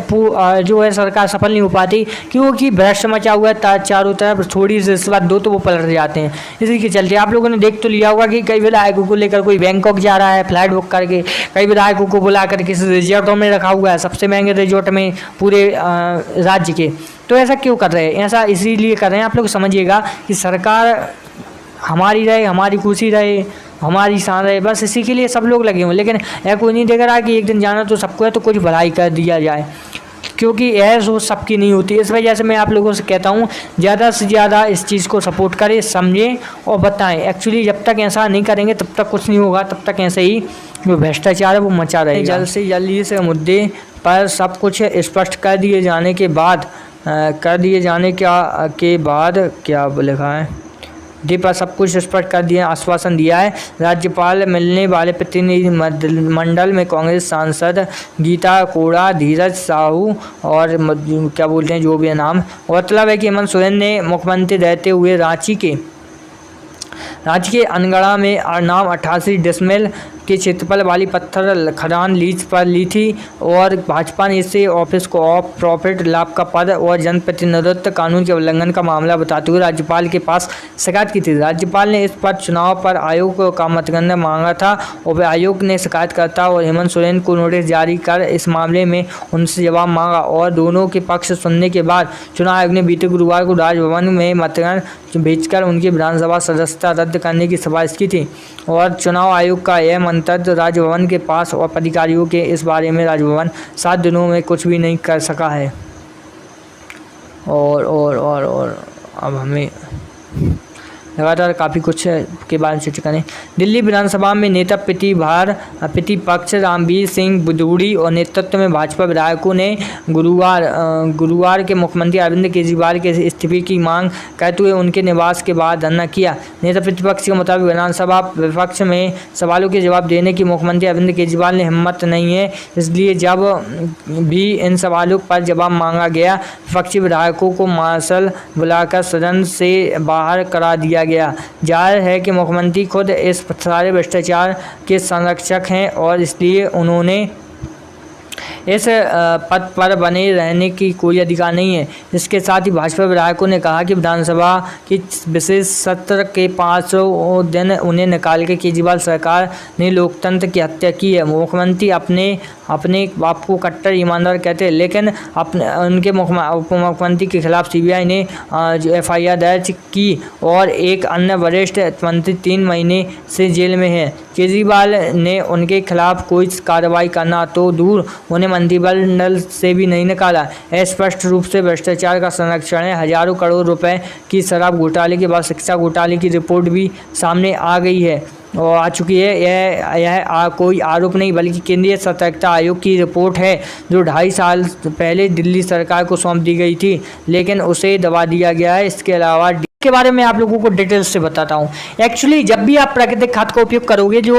[SPEAKER 1] जो है सरकार सफल नहीं हो पाती, क्योंकि भ्रष्ट मचा हुआ है चारों तरफ। थोड़ी सी रिश्वत दो तो वो पलट जाते हैं। इसी के चलते आप लोगों ने देख तो लिया होगा कि कई विधायकों को लेकर कोई बैंकॉक जा रहा है फ्लाइट बुक करके, कई विधायकों को बुलाकर किसी रिजॉर्टों में रखा हुआ है, सबसे महंगे रिजॉर्ट में पूरे राज्य के। तो ऐसा क्यों कर रहे हैं? ऐसा इसीलिए कर रहे हैं, आप लोग समझिएगा कि सरकार हमारी रहे, हमारी खुशी रहे, हमारी शान रहे, बस इसी के लिए सब लोग लगे हुए। लेकिन यह कोई नहीं देख रहा कि एक दिन जाना तो सबको है, तो कुछ भलाई कर दिया जाए, क्योंकि यह सोच सबकी नहीं होती। इस वजह से मैं आप लोगों से कहता हूँ ज़्यादा से ज़्यादा इस चीज़ को सपोर्ट करें, समझें और बताएं। एक्चुअली जब तक ऐसा नहीं करेंगे तब तक कुछ नहीं होगा, तब तक ऐसे ही जो भ्रष्टाचार है वो मचा रहेगा। जल्द से जल्दी से मुद्दे पर सब कुछ स्पष्ट कर दिए जाने के बाद क्या लिखा है, डी पर सब कुछ स्पष्ट कर दिया, आश्वासन दिया है। राज्यपाल मिलने वाले प्रतिनिधि मंडल में कांग्रेस सांसद गीता कोड़ा, धीरज साहू और क्या बोलते हैं जो भी है नाम। और मतलब है कि हेमंत सोरेन ने मुख्यमंत्री रहते हुए रांची के अनगढ़ा में नाम 88 डिसमिल के क्षेत्रफल वाली पत्थर खदान लीज पर ली थी, और भाजपा ने इसे ऑफिस को ऑफ प्रॉफिट लाभ का पद और जनप्रतिनिधित्व कानून के उल्लंघन का मामला बताते हुए राज्यपाल के पास शिकायत की थी। राज्यपाल ने इस पर चुनाव पर आयोग का मतगणना मांगा था, और आयोग ने शिकायतकर्ता और हेमंत सोरेन को नोटिस जारी कर इस मामले में उनसे जवाब मांगा, और दोनों के पक्ष सुनने के बाद चुनाव आयोग ने बीते गुरुवार को राजभवन में मतगणना भेजकर उनकी विधानसभा सदस्यता रद्द करने की सिफारिश की थी। और चुनाव आयोग का यह मंतव्य राजभवन के पास और अधिकारियों के इस बारे में राजभवन 7 दिनों में कुछ भी नहीं कर सका है। और अब हमें लगातार काफ़ी कुछ के बारे में चर्चा करें। दिल्ली विधानसभा में नेता प्रतिपक्ष रामवीर सिंह बुदूड़ी और नेतृत्व में भाजपा विधायकों ने गुरुवार के मुख्यमंत्री अरविंद केजरीवाल के इस्तीफे की मांग करते हुए उनके निवास के बाहर धरना किया। नेता प्रतिपक्ष के मुताबिक विधानसभा विपक्ष में सवालों के जवाब देने की मुख्यमंत्री अरविंद केजरीवाल ने हिम्मत नहीं है, इसलिए जब भी इन सवालों पर जवाब मांगा गया, विपक्षी विधायकों को मार्शल बुलाकर सदन से बाहर करा दिया गया। जाहिर है कि मुख्यमंत्री खुद इस सारे भ्रष्टाचार के संरक्षक हैं, और इसलिए उन्होंने इस पद पर बने रहने की कोई अधिकार नहीं है। इसके साथ ही भाजपा विधायकों ने कहा कि विधानसभा की विशेष सत्र के 500 दिन उन्हें निकाल के केजरीवाल सरकार ने लोकतंत्र की हत्या की है। मुख्यमंत्री अपने बाप को कट्टर ईमानदार कहते हैं, लेकिन उनके उप मुख्यमंत्री के खिलाफ सीबीआई ने FIR दर्ज की और एक अन्य वरिष्ठ मंत्री 3 महीने से जेल में है। केजरीवाल ने उनके खिलाफ कोई कार्रवाई करना तो दूर, उन्हें मंत्रिमंडल से भी नहीं निकाला। स्पष्ट रूप से भ्रष्टाचार का संरक्षण है। हजारों करोड़ रुपए की शराब घोटाले के बाद शिक्षा घोटाले की रिपोर्ट भी सामने आ गई है और आ चुकी है। यह कोई आरोप नहीं बल्कि केंद्रीय सतर्कता आयोग की रिपोर्ट है, जो 2.5 साल पहले दिल्ली सरकार को सौंप दी गई थी, लेकिन उसे दबा दिया गया है। इसके अलावा के बारे में आप लोगों को डिटेल्स से बताता हूँ। एक्चुअली जब भी आप प्राकृतिक खाद का उपयोग करोगे, जो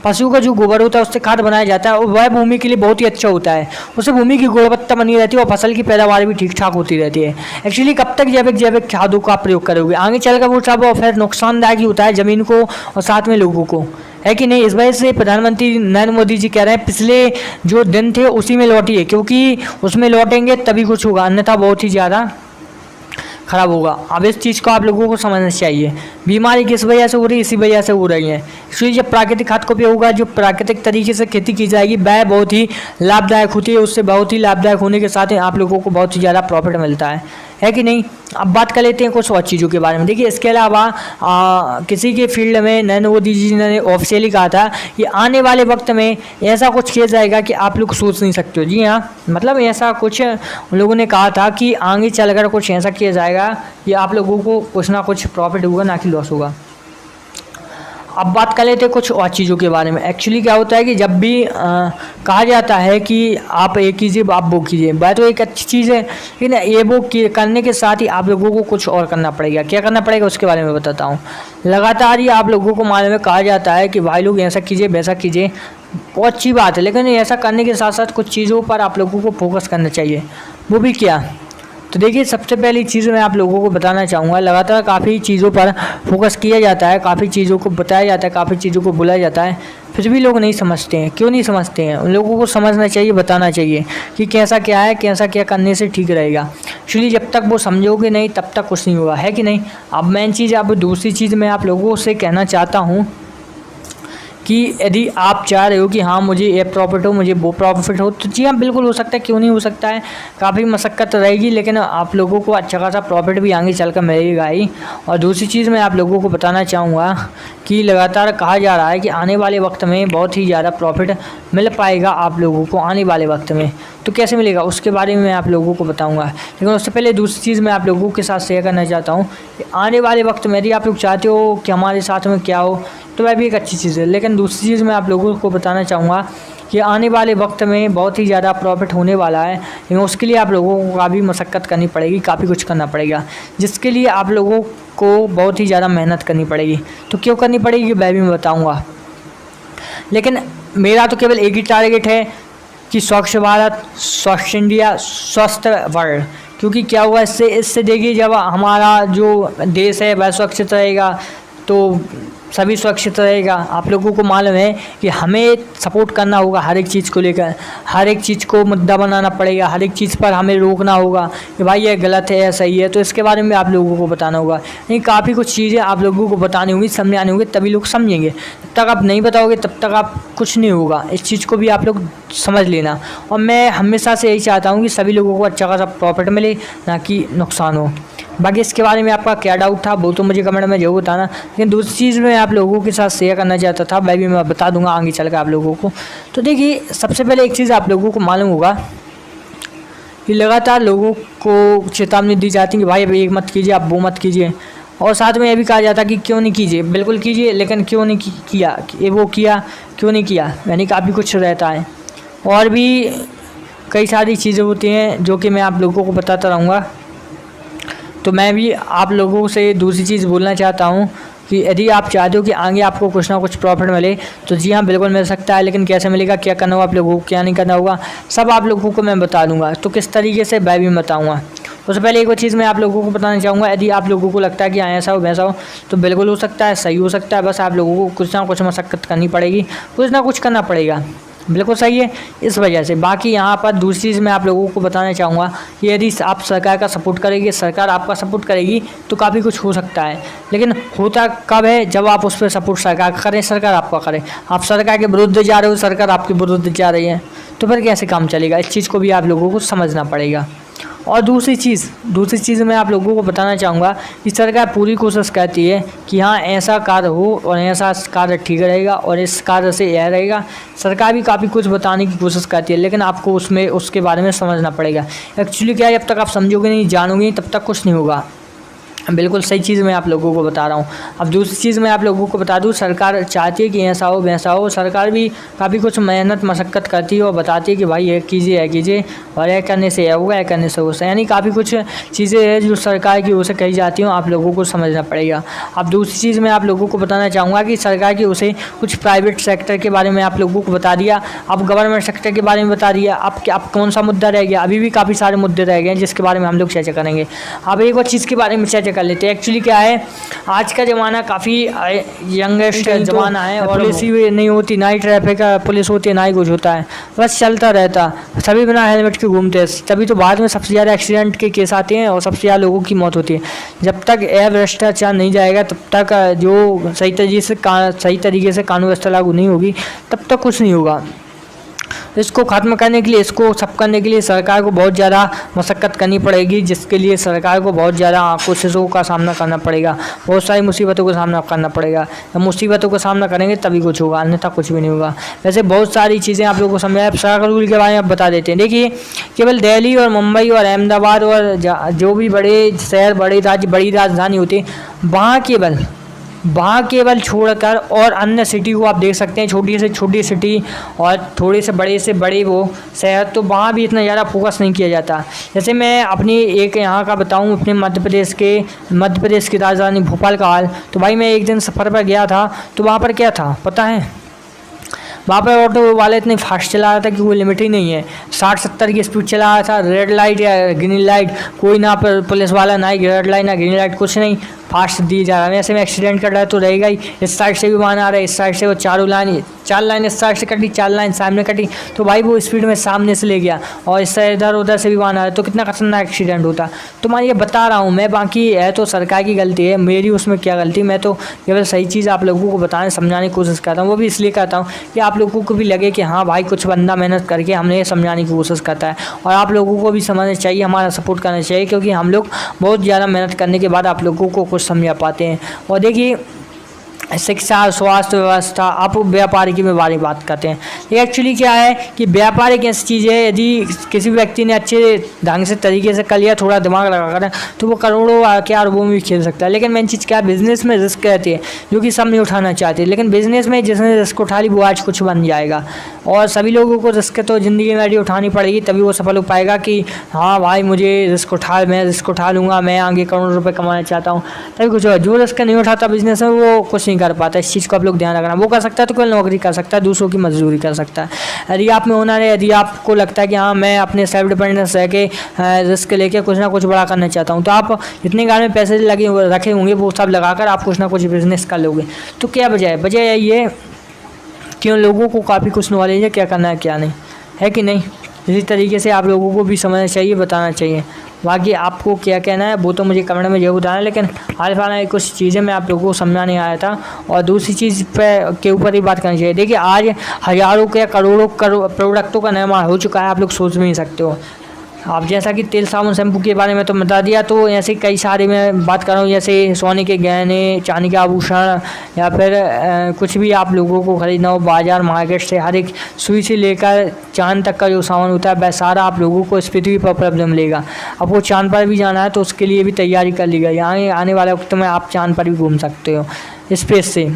[SPEAKER 1] पशुओं का जो गोबर होता है उससे खाद बनाया जाता है, वह भूमि के लिए बहुत ही अच्छा होता है। उससे भूमि की गुणवत्ता बनी रहती है और फसल की पैदावार भी ठीक ठाक होती रहती है। एक्चुअली कब तक जैविक खादों का प्रयोग करोगे, आगे चलकर वो सब फिर नुकसानदायक ही होता है ज़मीन को और साथ में लोगों को, है कि नहीं। इस वजह से प्रधानमंत्री नरेंद्र मोदी जी कह रहे हैं पिछले जो दिन थे उसी में लौटिए, क्योंकि उसमें लौटेंगे तभी कुछ होगा, अन्यथा बहुत ही ज़्यादा खराब होगा। अब इस चीज़ को आप लोगों को समझना चाहिए। बीमारी किस वजह से हो रही है, इसी वजह से हो रही है। इसलिए जब प्राकृतिक खाद का उपयोग होगा, जो प्राकृतिक तरीके से खेती की जाएगी, वह बहुत ही लाभदायक होती है। उससे बहुत ही लाभदायक होने के साथ ही आप लोगों को बहुत ही ज़्यादा प्रॉफिट मिलता है कि नहीं। अब बात कर लेते हैं कुछ और चीज़ों के बारे में। देखिए, इसके अलावा किसी के फील्ड में नरेंद्र मोदी जी ने ऑफिशियली कहा था कि आने वाले वक्त में ऐसा कुछ किया जाएगा कि आप लोग सोच नहीं सकते हो। जी हाँ, मतलब ऐसा कुछ उन लोगों ने कहा था कि आगे चलकर कुछ ऐसा किया जाएगा कि आप लोगों को कुछ ना कुछ प्रॉफिट होगा, ना कि लॉस होगा। अब बात कर लेते हैं कुछ और चीज़ों के बारे में। एक्चुअली क्या होता है कि जब भी कहा जाता है कि आप ये कीजिए, आप वो कीजिए, वह तो एक अच्छी चीज़ है, लेकिन ये वो करने के साथ ही आप लोगों को कुछ और करना पड़ेगा। क्या करना पड़ेगा उसके बारे में बताता हूँ। लगातार ही आप लोगों को मालूम है, कहा जाता है कि भाई लोग ऐसा कीजिए, वैसा कीजिए, बहुत अच्छी बात है, लेकिन ऐसा करने के साथ साथ कुछ चीज़ों पर आप लोगों को फोकस करना चाहिए। वो भी क्या, तो देखिए, सबसे पहली चीज़ मैं आप लोगों को बताना चाहूँगा, लगातार काफ़ी चीज़ों पर फोकस किया जाता है, काफ़ी चीज़ों को बताया जाता है, काफ़ी चीज़ों को बोला जाता है, फिर भी लोग नहीं समझते हैं। क्यों नहीं समझते हैं? उन लोगों को समझना चाहिए, बताना चाहिए कि कैसा क्या है, कैसा क्या करने से ठीक रहेगा। एक्चुअली जब तक वो समझोगे नहीं तब तक कुछ नहीं होगा, है कि नहीं। अब मेन चीज़, अब दूसरी चीज़ मैं आप लोगों से कहना चाहता हूँ कि यदि आप चाह रहे हो कि हाँ मुझे ये प्रॉफिट हो, मुझे वो प्रॉफिट हो, तो जी हाँ बिल्कुल हो सकता है, क्यों नहीं हो सकता है। काफ़ी मशक्क़त रहेगी, लेकिन आप लोगों को अच्छा खासा प्रॉफिट भी आगे चलकर मिलेगा ही। और दूसरी चीज़ मैं आप लोगों को बताना चाहूँगा कि लगातार कहा जा रहा है कि आने वाले वक्त में बहुत ही ज़्यादा प्रॉफिट मिल पाएगा आप लोगों को आने वाले वक्त में। तो कैसे मिलेगा उसके बारे में मैं आप लोगों को बताऊंगा, लेकिन उससे पहले दूसरी चीज़ मैं आप लोगों के साथ शेयर करना चाहता हूँ कि आने वाले वक्त में यदि आप लोग चाहते हो कि हमारे साथ में क्या हो, तो वह भी एक अच्छी चीज़ है। लेकिन दूसरी चीज़ मैं आप लोगों को बताना चाहूँगा कि आने वाले वक्त में बहुत ही ज़्यादा प्रॉफिट होने वाला है, लेकिन उसके लिए आप लोगों को काफ़ी मशक्क़त करनी पड़ेगी, काफ़ी कुछ करना पड़ेगा, जिसके लिए आप लोगों को बहुत ही ज़्यादा मेहनत करनी पड़ेगी। तो क्यों करनी पड़ेगी वह भी मैं बताऊँगा, लेकिन मेरा तो केवल एक ही टारगेट है कि स्वच्छ भारत, स्वच्छ इंडिया, स्वस्थ वर्ल्ड। क्योंकि क्या हुआ इससे देखिए, जब हमारा जो देश है वह सुरक्षित रहेगा तो सभी सुरक्षित रहेगा। आप लोगों को मालूम है कि हमें सपोर्ट करना होगा हर एक चीज़ को लेकर, हर एक चीज़ को मुद्दा बनाना पड़ेगा, हर एक चीज़ पर हमें रोकना होगा कि भाई ये गलत है या सही है। तो इसके बारे में आप लोगों को बताना होगा। नहीं, काफ़ी कुछ चीज़ें आप लोगों को बतानी होंगी, समझानी होंगी, तभी लोग समझेंगे। जब तक आप नहीं बताओगे तब तक आप कुछ नहीं होगा। इस चीज़ को भी आप लोग समझ लेना। और मैं हमेशा से यही चाहता हूँ कि सभी लोगों को अच्छा खासा प्रॉफिट मिले, ना कि नुकसान हो। बाकी इसके बारे में आपका क्या डाउट था वो तो मुझे कमेंट में जरूर बताना। लेकिन दूसरी चीज़ मैं आप लोगों के साथ शेयर करना चाहता था, वह भी मैं बता दूंगा आगे चल कर आप लोगों को। तो देखिए, सबसे पहले एक चीज़ आप लोगों को मालूम होगा कि लगातार लोगों को चेतावनी दी जाती है कि भाई अभी एक मत कीजिए, आप वो मत कीजिए। और साथ में यह भी कहा जाता है कि क्यों नहीं कीजिए, बिल्कुल कीजिए, लेकिन क्यों नहीं किया, ये वो किया, क्यों नहीं किया, यानी काफ़ी कुछ रहता है। और भी कई सारी चीज़ें होती हैं जो कि मैं आप लोगों को बताता रहूँगा। तो मैं भी आप लोगों से दूसरी चीज़ बोलना चाहता हूँ कि यदि आप चाहते हो कि आगे आपको कुछ ना कुछ प्रॉफिट मिले, तो जी हाँ बिल्कुल मिल सकता है। लेकिन कैसे मिलेगा, क्या करना होगा आप लोगों को, क्या नहीं करना होगा, सब आप लोगों को मैं बता दूंगा। तो किस तरीके से मैं भी बताऊँगा। उससे पहले एक और चीज़ मैं आप लोगों को बताना चाहूँगा, यदि आप लोगों को लगता है कि ऐसा हो वैसा हो, तो बिल्कुल हो सकता है, सही हो सकता है। बस आप लोगों को कुछ ना कुछ मशक्क़त करनी पड़ेगी, कुछ ना कुछ करना पड़ेगा। बिल्कुल सही है। इस वजह से बाकी यहाँ पर दूसरी चीज़ मैं आप लोगों को बताना चाहूँगा कि यदि आप सरकार का सपोर्ट करेंगे, सरकार आपका सपोर्ट करेगी तो काफ़ी कुछ हो सकता है। लेकिन होता कब है, जब आप उस पर सपोर्ट सरकार का करें, सरकार आपका करे। आप सरकार के विरुद्ध जा रहे हो, सरकार आपके विरुद्ध जा रही है, तो फिर कैसे काम चलेगा। इस चीज़ को भी आप लोगों को समझना पड़ेगा। और दूसरी चीज़ मैं आप लोगों को बताना चाहूँगा कि सरकार पूरी कोशिश करती है कि हाँ ऐसा कार्य हो और ऐसा कार्य ठीक रहेगा और इस कार्य से यह रहेगा। सरकार भी काफ़ी कुछ बताने की कोशिश करती है, लेकिन आपको उसके बारे में समझना पड़ेगा। एक्चुअली क्या है, जब तक आप समझोगे नहीं, जानोगे तब तक कुछ नहीं होगा। बिल्कुल सही चीज़ मैं आप लोगों को बता रहा हूँ। अब दूसरी चीज़ मैं आप लोगों को बता दूँ, सरकार चाहती है कि ऐसा हो वैसा हो। सरकार भी काफ़ी कुछ मेहनत मशक्क़त करती है और बताती है कि भाई ये कीजिए और यह करने से यह होगा, यह करने से होगा। यानी काफ़ी कुछ चीज़ें हैं जो सरकार की ओर से कही जाती हैं, आप लोगों को समझना पड़ेगा। अब दूसरी चीज़ मैं आप लोगों को बताना चाहूँगा कि सरकार की ओर से कुछ प्राइवेट सेक्टर के बारे में आप लोगों को बता दिया, अब गवर्नमेंट सेक्टर के बारे में बता दिया। अब कौन सा मुद्दा रह गया, अभी भी काफ़ी सारे मुद्दे रह गए हैं जिसके बारे में हम लोग चर्चा करेंगे। अब एक और चीज़ के बारे में चर्चा कर लेते हैं। एक्चुअली क्या है, आज का ज़माना काफ़ी यंगेस्ट ज़माना है और पुलिस ही नहीं होती, ना ही ट्रैफिक पुलिस होती है, ना ही कुछ होता है, बस चलता रहता। सभी बिना हेलमेट के घूमते हैं, तभी तो बाद में सबसे ज़्यादा एक्सीडेंट के केस आते हैं और सबसे ज़्यादा लोगों की मौत होती है। जब तक यह भ्रष्टाचार नहीं जाएगा, तब तक जो सही तरीके से कानून व्यवस्था लागू नहीं होगी, तब तक कुछ नहीं होगा। इसको ख़त्म करने के लिए, इसको सब करने के लिए सरकार को बहुत ज़्यादा मशक्क़त करनी पड़ेगी, जिसके लिए सरकार को बहुत ज़्यादा कोशिशों का सामना करना पड़ेगा, बहुत सारी मुसीबतों का सामना करना पड़ेगा। जब मुसीबतों का सामना करेंगे तभी कुछ होगा, अन्यथा कुछ भी नहीं होगा। वैसे बहुत सारी चीज़ें आप लोगों को समझाया, सरकार रूल के बारे में आप बता देते हैं। देखिए, केवल दिल्ली और मुंबई और अहमदाबाद और जो भी बड़े शहर, बड़ी राजधानी होती है, वहाँ केवल छोड़कर और अन्य सिटी को आप देख सकते हैं, छोटी से छोटी सिटी और थोड़े से बड़े वो शहर, तो वहाँ भी इतना ज़्यादा फोकस नहीं किया जाता। जैसे मैं अपनी एक यहाँ का बताऊँ, अपने मध्य प्रदेश की राजधानी भोपाल का हाल, तो भाई मैं एक दिन सफ़र पर गया था, तो वहाँ पर क्या था पता है, वहाँ पर ऑटो वाले इतने फास्ट चला रहा था कि कोई लिमिट ही नहीं है, 60-70 की स्पीड चला रहा था। रेड लाइट या ग्रीन लाइट कोई ना, पर पुलिस वाला ना ही रेड लाइट ना ग्रीन लाइट, कुछ नहीं, फास्ट दिए जा रहा है। ऐसे में एक्सीडेंट कर रहा है तो रहेगा ही। इस साइड से भी वाहन आ रहा है, इस साइड से वो चार लाइन इस साइड से कटी, 4 लाइन सामने कटी, तो भाई वो स्पीड में सामने से ले गया और इस साइड इधर उधर से भी वाहन आ रहा है, तो कितना खतरनाक एक्सीडेंट होता। तो मैं ये बता रहा हूँ मैं, बाकी है तो सरकार की गलती है, मेरी उसमें क्या गलती। मैं तो केवल सही चीज़ आप लोगों को बताने समझाने की कोशिश करता हूँ, वो भी इसलिए करता हूँ कि आप लोगों को भी लगे कि हाँ भाई कुछ बंदा मेहनत करके हमने ये समझाने की कोशिश करता है, और आप लोगों को भी समझना चाहिए, हमारा सपोर्ट करना चाहिए, क्योंकि हम लोग बहुत ज़्यादा मेहनत करने के बाद आप लोगों को कुछ समझा पाते हैं। और देखिए, शिक्षा, स्वास्थ्य व्यवस्था, आप व्यापार की बारे में बात करते हैं। ये एक्चुअली क्या है कि व्यापार एक ऐसी चीज़ है, यदि किसी व्यक्ति ने अच्छे ढंग से तरीके से कर लिया, थोड़ा दिमाग लगा कर, तो वो करोड़ों क्या अरबों में भी खेल सकता है। लेकिन मेन चीज़ क्या है, बिज़नेस में रिस्क रहती है, जो कि सब नहीं उठाना चाहते। लेकिन बिज़नेस में जिसने रिस्क उठा ली वो आज कुछ बन जाएगा, और सभी लोगों को रिस्क तो ज़िंदगी में यदि उठानी पड़ेगी, तभी वो सफल हो पाएगा कि हाँ भाई मुझे मैं रिस्क उठा लूँगा, मैं आगे करोड़ों रुपये कमाना चाहता हूँ, तभी कुछ होगा। जो रिस्क नहीं उठाता बिज़नेस में, वो कुछ नहीं कर पाता। इस चीज़ को आप लोग ध्यान रखना। वो कर सकता है तो कोई नौकरी कर सकता है, दूसरों की मजदूरी कर सकता है। यदि आप में होना है, यदि आपको लगता है कि हाँ मैं अपने सेल्फ डिपेंडेंस रह के रिस्क लेके कुछ ना कुछ बड़ा करना चाहता हूँ, तो आप जितने घर में पैसे रखे होंगे वो सब लगाकर आप कुछ ना कुछ बिजनेस कर लोगे। तो क्या वजह यही है कि उन लोगों को काफ़ी कुछ नॉलेज है क्या करना है क्या नहीं, है कि नहीं। इसी तरीके से आप लोगों को भी समझना चाहिए, बताना चाहिए। बाकी आपको क्या कहना है वो तो मुझे कमेंट में जरूर बताना, लेकिन हाल फिलहाल कुछ चीज़ें मैं आप लोगों को समझाने आया था। और दूसरी चीज़ के ऊपर ही बात करनी चाहिए। देखिए, आज हज़ारों के करोड़ों प्रोडक्टों का निर्माण हो चुका है, आप लोग सोच भी नहीं सकते हो। आप जैसा कि तेल साबुन शैम्पू के बारे में तो बता दिया, तो ऐसे कई सारे मैं बात कर रहा हूँ, जैसे सोने के गहने, चांदी के आभूषण, या फिर कुछ भी आप लोगों को खरीदना हो बाज़ार मार्केट से, हर एक सुई से लेकर चांद तक का जो सामान होता है वह सारा आप लोगों को इस पृथ्वी पर उपलब्ध मिलेगा। अब वो चांद पर भी जाना है तो उसके लिए भी तैयारी कर ली गई। आने वाले वक्त में आप चांद पर भी घूम सकते हो स्पेस से।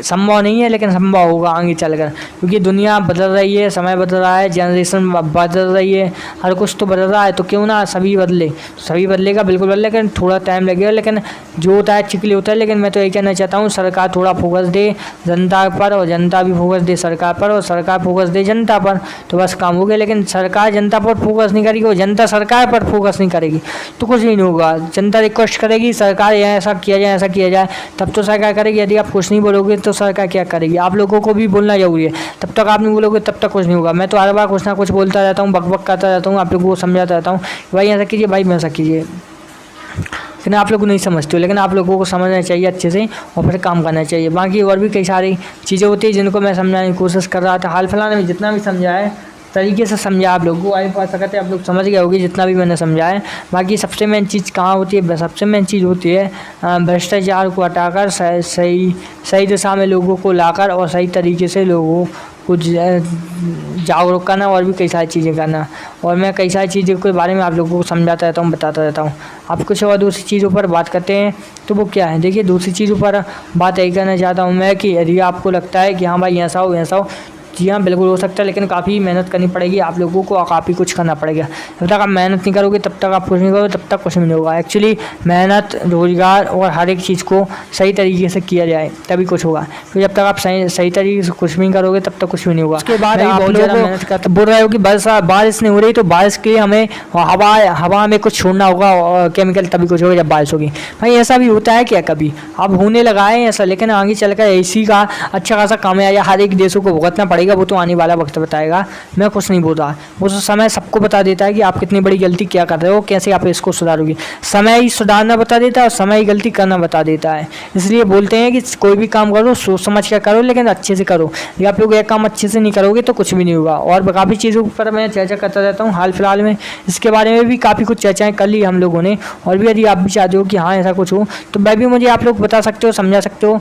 [SPEAKER 1] संभव नहीं है लेकिन संभव होगा आगे चलकर, क्योंकि दुनिया बदल रही है, समय बदल रहा है, जनरेशन बदल रही है, हर कुछ तो बदल रहा है। तो क्यों ना सभी बदलेगा, बिल्कुल बदलेगा, लेकिन थोड़ा टाइम लगेगा। लेकिन जो होता है चिकली होता है। लेकिन मैं तो ये कहना चाहता हूँ, सरकार थोड़ा फोकस दे जनता पर, और जनता भी फोकस दे सरकार पर, और सरकार फोकस दे जनता पर, तो बस काम हो गया। लेकिन सरकार जनता पर फोकस नहीं करेगी और जनता सरकार पर फोकस नहीं करेगी तो कुछ नहीं होगा। जनता रिक्वेस्ट करेगी सरकार ऐसा किया जाए, ऐसा किया जाए, तब तो सरकार करेगी। यदि आप कुछ नहीं बोलोगे तो सरकार क्या करेगी? आप लोगों को भी बोलना जरूरी है। तब तक आप नहीं बोलोगे तब तक कुछ नहीं होगा। मैं तो हर बार कुछ ना कुछ बोलता रहता हूँ, बक करता रहता हूँ, आप लोगों को समझाता रहता हूँ भाई ऐसा कीजिए, भाई वैसा कीजिए, लेकिन आप लोग नहीं समझते हो। लेकिन आप लोगों को समझना चाहिए अच्छे से और फिर काम करना चाहिए। बाकी और भी कई सारी चीज़ें होती हैं जिनको मैं समझाने की कोशिश कर रहा था। हाल फिलहाल में जितना भी समझा है तरीके से समझा आप लोगों को, आई बात सकते हैं आप लोग समझ गए होगी जितना भी मैंने समझा है। बाकी सबसे मेन चीज़ कहाँ होती है? सबसे मेन चीज़ होती है भ्रष्टाचार को हटाकर सही दिशा में लोगों को लाकर और सही तरीके से लोगों को जागरूक करना और भी कई सारी चीज़ें करना। और मैं कई सारी चीज़ों के बारे में आप लोगों को समझाता रहता हूँ, बताता रहता हूँ। आप कुछ और दूसरी चीज़ों पर बात करते हैं तो वो क्या है? देखिए दूसरी चीज़ों पर बात यही करना चाहता हूँ मैं कि यदि आपको लगता है कि हाँ भाई ऐसा हो ऐसा हो, जी हाँ बिल्कुल हो सकता है, लेकिन काफ़ी मेहनत करनी पड़ेगी आप लोगों को और काफ़ी कुछ करना पड़ेगा। जब तक आप मेहनत नहीं करोगे तब तक आप कुछ नहीं करोगे, तब तक कुछ नहीं होगा। एक्चुअली मेहनत, रोजगार और हर एक चीज़ को सही तरीके से किया जाए तभी कुछ होगा। तो जब तक आप सही तरीके से कुछ नहीं करोगे तब तक कुछ भी नहीं होगा। उसके बाद आप बहुत ज़्यादा मेहनत करते बोल रहे हो कि बारिश नहीं हो रही तो बारिश के लिए हमें हवा में कुछ छोड़ना होगा केमिकल, तभी कुछ होगा जब बारिश होगी। भाई ऐसा भी होता है क्या कभी? अब होने लगा है ऐसा, लेकिन आगे चलकर इसी का अच्छा खासा काम है या हर एक देशों को भुगतना पड़ेगा, वो तो आने वाला वक्त बताएगा। मैं कुछ नहीं बोल रहा, वो समय सबको बता देता है कि आप कितनी बड़ी गलती क्या कर रहे हो, कैसे आप इसको सुधारोगे। समय ही सुधारना बता देता है और समय ही गलती करना बता देता है। इसलिए बोलते हैं कि कोई भी काम करो सोच समझ कर करो, लेकिन अच्छे से करो। यदि आप लोग एक काम अच्छे से नहीं करोगे तो कुछ भी नहीं होगा। और काफ़ी चीज़ों पर मैं चर्चा करता रहता हूँ। हाल फिलहाल में इसके बारे में भी काफ़ी कुछ चर्चाएँ कर ली हम लोगों ने। और भी यदि आप भी चाहते हो कि हाँ ऐसा कुछ हो तो मैं भी मुझे आप लोग बता सकते हो, समझा सकते हो।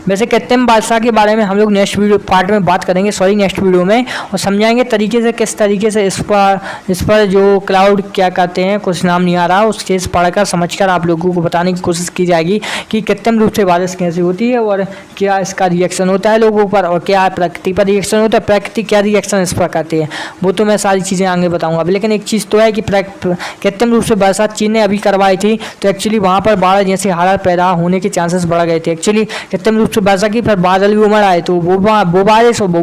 [SPEAKER 1] वैसे कृत्रिम बादशाह के बारे में हम लोग नेक्स्ट वीडियो में और समझाएंगे तरीके से, किस तरीके से इस पर जो क्लाउड क्या कहते हैं, कुछ नाम नहीं आ रहा, उस चीज़ पढ़कर समझकर आप लोगों को बताने की कोशिश की जाएगी कि कृत्रिम रूप से बारिश कैसे होती है और क्या इसका रिएक्शन होता है लोगों पर और क्या प्रकृति पर रिएक्शन होता है, प्रकृति क्या रिएक्शन इस पर करती है, वो तो मैं सारी चीज़ें आगे बताऊँगा। लेकिन एक चीज़ तो है कि कृत्रिम रूप से बरसात चीन ने अभी करवाई थी तो एक्चुअली वहाँ पर बाढ़ जैसे हालात पैदा होने के चांसेस बढ़ गए थे। एक्चुअली कृत्रिम रूप से बरसा की फिर बादल भी उमड़ आए तो वो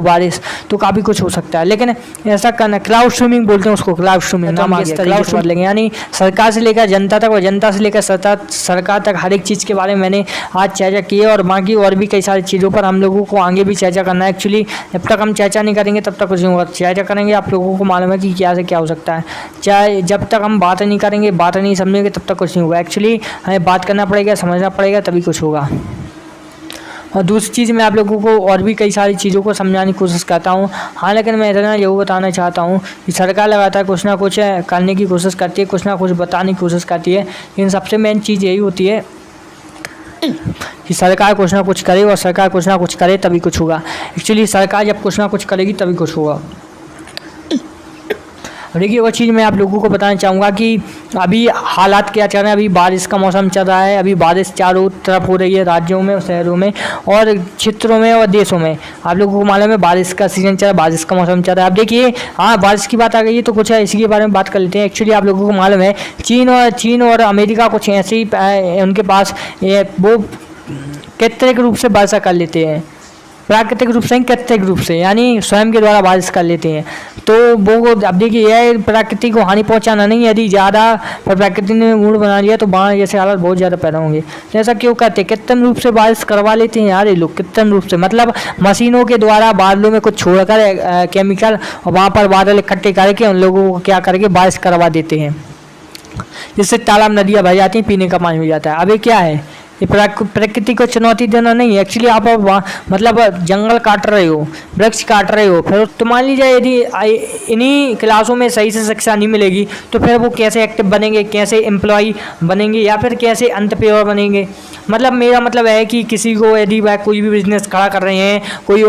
[SPEAKER 1] बारिश तो काफ़ी कुछ हो सकता है। लेकिन ऐसा करना, क्लाउड स्ट्रीमिंग बोलते हैं उसको, क्लाउड स्ट्रीमिंग नाम इस तरीके से लेंगे, यानी सरकार से लेकर जनता तक और जनता से लेकर सरकार तक हर एक चीज़ के बारे में मैंने आज चर्चा की है। और बाकी और भी कई सारी चीज़ों पर हम लोगों को आगे भी चर्चा करना है। एक्चुअली जब तक हम चर्चा नहीं करेंगे तब तक कुछ नहीं होगा। चर्चा करेंगे, आप लोगों को मालूम है कि क्या से क्या हो सकता है। चाहे जब तक हम बात नहीं करेंगे, बात नहीं समझेंगे तब तक कुछ नहीं होगा। एक्चुअली हमें बात करना पड़ेगा, समझना पड़ेगा, तभी कुछ होगा। और दूसरी चीज़ मैं आप लोगों को और भी कई सारी चीज़ों को समझाने की कोशिश करता हूँ। हाँ, लेकिन मैं इतना जरूर बताना चाहता हूँ कि सरकार लगातार कुछ ना कुछ करने की कोशिश करती है, कुछ ना कुछ बताने की कोशिश करती है, लेकिन सबसे मेन चीज़ यही होती है कि सरकार कुछ ना कुछ करे और सरकार कुछ ना कुछ करे तभी कुछ होगा। एक्चुअली सरकार जब कुछ ना कुछ करेगी तभी कुछ होगा। देखिए वो चीज़ मैं आप लोगों को बताना चाहूँगा कि अभी हालात क्या चल रहे हैं। अभी बारिश का मौसम चल रहा है, अभी बारिश चारों तरफ हो रही है, राज्यों में, शहरों में और क्षेत्रों में और देशों में। आप लोगों को मालूम है बारिश का सीज़न चल रहा है, बारिश का मौसम चल रहा है। अब देखिए हाँ, बारिश की बात आ गई है तो कुछ है इसी के बारे में बात कर लेते हैं। एक्चुअली आप लोगों को मालूम है चीन और अमेरिका कुछ ऐसे ही उनके पास वो कृत्रिम रूप से वर्षा कर लेते हैं, प्राकृतिक रूप से, कृत्रिक रूप से, यानी स्वयं के द्वारा बारिश कर लेते हैं। तो वो अब देखिए यह प्रकृति को हानि पहुंचाना नहीं, यदि ज़्यादा प्रकृति ने मूड बना लिया तो बाढ़ जैसे हालात बहुत ज़्यादा पैदा होंगे। जैसा क्यों करते हैं, कृत्रिम रूप से बारिश करवा लेते हैं यार ये लोग। कृत्रिम रूप से मतलब मशीनों के द्वारा बादलों में कुछ छोड़कर केमिकल और वहाँ पर बादल इकट्ठे करके उन लोगों को क्या करके बारिश करवा देते हैं, जिससे तालाब नदियाँ भर जाती हैं, पीने का पानी हो जाता है। अब ये क्या है, ये प्रकृति को चुनौती देना नहीं है। एक्चुअली आप मतलब जंगल काट रहे हो, वृक्ष काट रहे हो, फिर तो मान लीजिए यदि इन्हीं क्लासों में सही से शिक्षा नहीं मिलेगी तो फिर वो कैसे एक्टिव बनेंगे, कैसे एम्प्लॉय बनेंगे या फिर कैसे एंटरप्रेन्योर बनेंगे। मतलब मेरा मतलब है कि किसी को यदि वह कोई भी बिजनेस खड़ा कर रहे हैं, कोई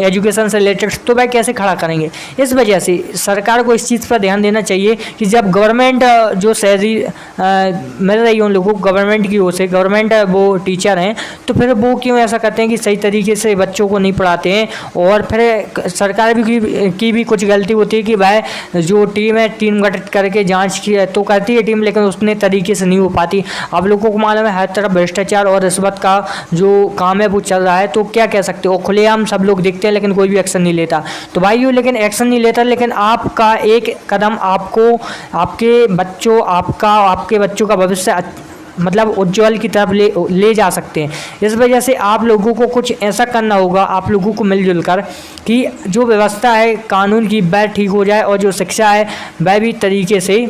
[SPEAKER 1] एजुकेशन से रिलेटेड, तो वह कैसे खड़ा करेंगे। इस वजह से सरकार को इस चीज़ पर ध्यान देना चाहिए कि जब गवर्नमेंट जो सैलरी मिल रही है उन लोगों को गवर्नमेंट की ओर से, गवर्नमेंट वो टीचर हैं, तो फिर वो क्यों ऐसा करते हैं कि सही तरीके से बच्चों को नहीं पढ़ाते हैं। और फिर सरकार की भी कुछ गलती होती है कि वह जो टीम है, टीम गठित करके जांच की तो करती है टीम, लेकिन उतने तरीके से नहीं हो पाती। आप लोगों को मालूम है हर तरफ भ्रष्टाचार और रिश्वत का जो काम है वो चल रहा है, तो क्या कह सकते हो, खुलेआम सब लोग देखते हैं लेकिन कोई भी एक्शन नहीं लेता। तो भाइयों लेकिन एक्शन नहीं लेता, लेकिन आपका एक कदम आपको आपके बच्चों का भविष्य मतलब उज्ज्वल की तरफ ले जा सकते हैं। इस वजह से आप लोगों को कुछ ऐसा करना होगा, आप लोगों को मिलजुल कर, कि जो व्यवस्था है कानून की वह ठीक हो जाए और जो शिक्षा है वह भी तरीके से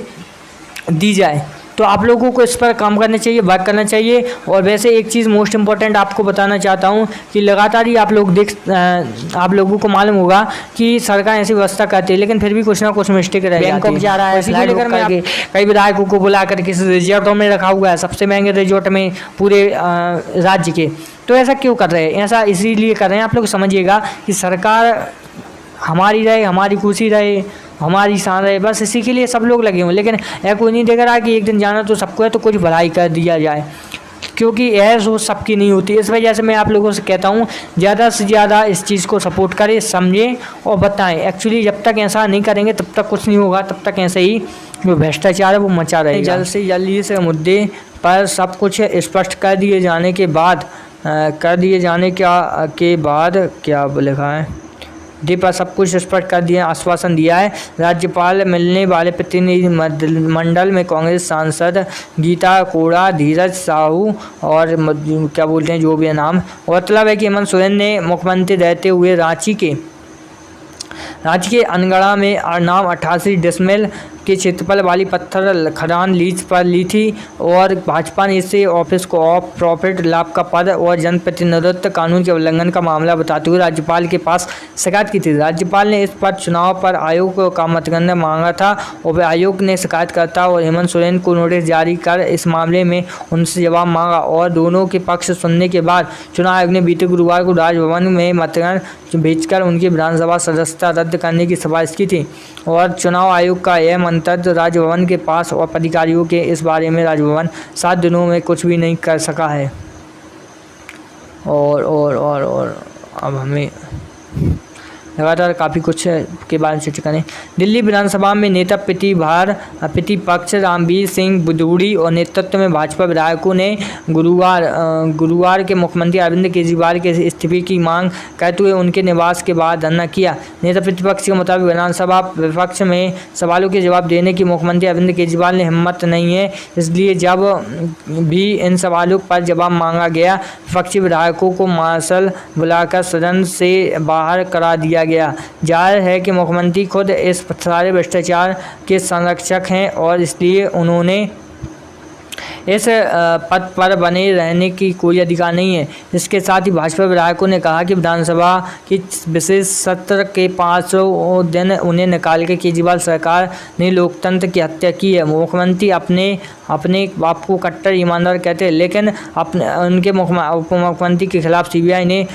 [SPEAKER 1] दी जाए। तो आप लोगों को इस पर काम करना चाहिए, वर्क करना चाहिए। और वैसे एक चीज़ मोस्ट इम्पॉर्टेंट आपको बताना चाहता हूँ कि लगातार ही आप लोगों को मालूम होगा कि सरकार ऐसी व्यवस्था करती है, लेकिन फिर भी कुछ ना कुछ मिस्टेक रह जाती है। जा रहा है इसी को लेकर कई विधायकों को बुलाकर किसी रिजॉर्टों में रखा हुआ है, सबसे महंगे रिजॉर्ट में पूरे राज्य के। तो ऐसा क्यों कर रहे हैं? ऐसा इसीलिए कर रहे हैं, आप लोग समझिएगा, कि सरकार हमारी रहे, हमारी खुशी रहे, हमारी शान रहे, बस इसी के लिए सब लोग लगे हुए। लेकिन यह कोई नहीं देख रहा कि एक दिन जाना तो सबको है, तो कुछ भलाई कर दिया जाए, क्योंकि यह सोच सबकी नहीं होती। इस वजह से मैं आप लोगों से कहता हूँ, ज़्यादा से ज़्यादा इस चीज़ को सपोर्ट करें, समझें और बताएं। एक्चुअली जब तक ऐसा नहीं करेंगे तब तक कुछ नहीं होगा, तब तक ऐसे ही जो भ्रष्टाचार है वो मचा रहेगा। जल्द से जल्द इस मुद्दे पर सब कुछ स्पष्ट कर दिए जाने के बाद क्या लिखा है, डी पर सब कुछ स्पष्ट कर दिया, आश्वासन दिया है। राज्यपाल मिलने वाले प्रतिनिधि मंडल में कांग्रेस सांसद गीता कोड़ा, धीरज साहू और क्या बोलते हैं जो भी है नाम, और मतलब है कि हेमंत सोरेन ने मुख्यमंत्री रहते हुए रांची के अनगढ़ा में नाम 88 डिसमिल के क्षेत्रफल वाली पत्थर खदान लीज पर ली थी, और भाजपा ने इसे ऑफिस को ऑफ प्रॉफिट लाभ का पद और जनप्रतिनिधित्व कानून के उल्लंघन का मामला बताते हुए राज्यपाल के पास शिकायत की थी। राज्यपाल ने इस पर चुनाव पर आयोग का मतगणना मांगा था, और आयोग ने शिकायतकर्ता और हेमंत सोरेन को नोटिस जारी कर इस मामले में उनसे जवाब मांगा, और दोनों के पक्ष सुनने के बाद चुनाव आयोग ने बीते गुरुवार को राजभवन में मतगणना भेजकर उनकी विधानसभा सदस्यता रद्द करने की सिफारिश की थी। और चुनाव आयोग का यह मंतव्य राजभवन के पास और अधिकारियों के इस बारे में राजभवन 7 दिनों में कुछ भी नहीं कर सका है। और अब हमें लगातार काफ़ी कुछ के बारे में चर्चा करें। दिल्ली विधानसभा में नेता प्रतिपक्ष रामवीर सिंह बुदूड़ी और नेतृत्व में भाजपा विधायकों ने गुरुवार के मुख्यमंत्री अरविंद केजरीवाल के इस्तीफे की मांग करते हुए उनके निवास के बाहर धरना किया। नेता प्रतिपक्ष के मुताबिक विधानसभा विपक्ष में सवालों के जवाब देने की मुख्यमंत्री अरविंद केजरीवाल ने हिम्मत नहीं है, इसलिए जब भी इन सवालों पर जवाब मांगा गया, विपक्षी विधायकों को मार्शल बुलाकर सदन से बाहर करा दिया गया। जाहिर है कि मुख्यमंत्री खुद इस सारे भ्रष्टाचार के संरक्षक हैं और इसलिए उन्होंने इस पद पर बने रहने की कोई अधिकार नहीं है। इसके साथ ही भाजपा विधायकों ने कहा कि विधानसभा की विशेष सत्र के 500 दिन उन्हें निकाल के केजरीवाल सरकार ने लोकतंत्र की हत्या की है। मुख्यमंत्री अपने बाप को कट्टर ईमानदार कहते हैं, लेकिन उनके उप मुख्यमंत्री के खिलाफ सीबीआई ने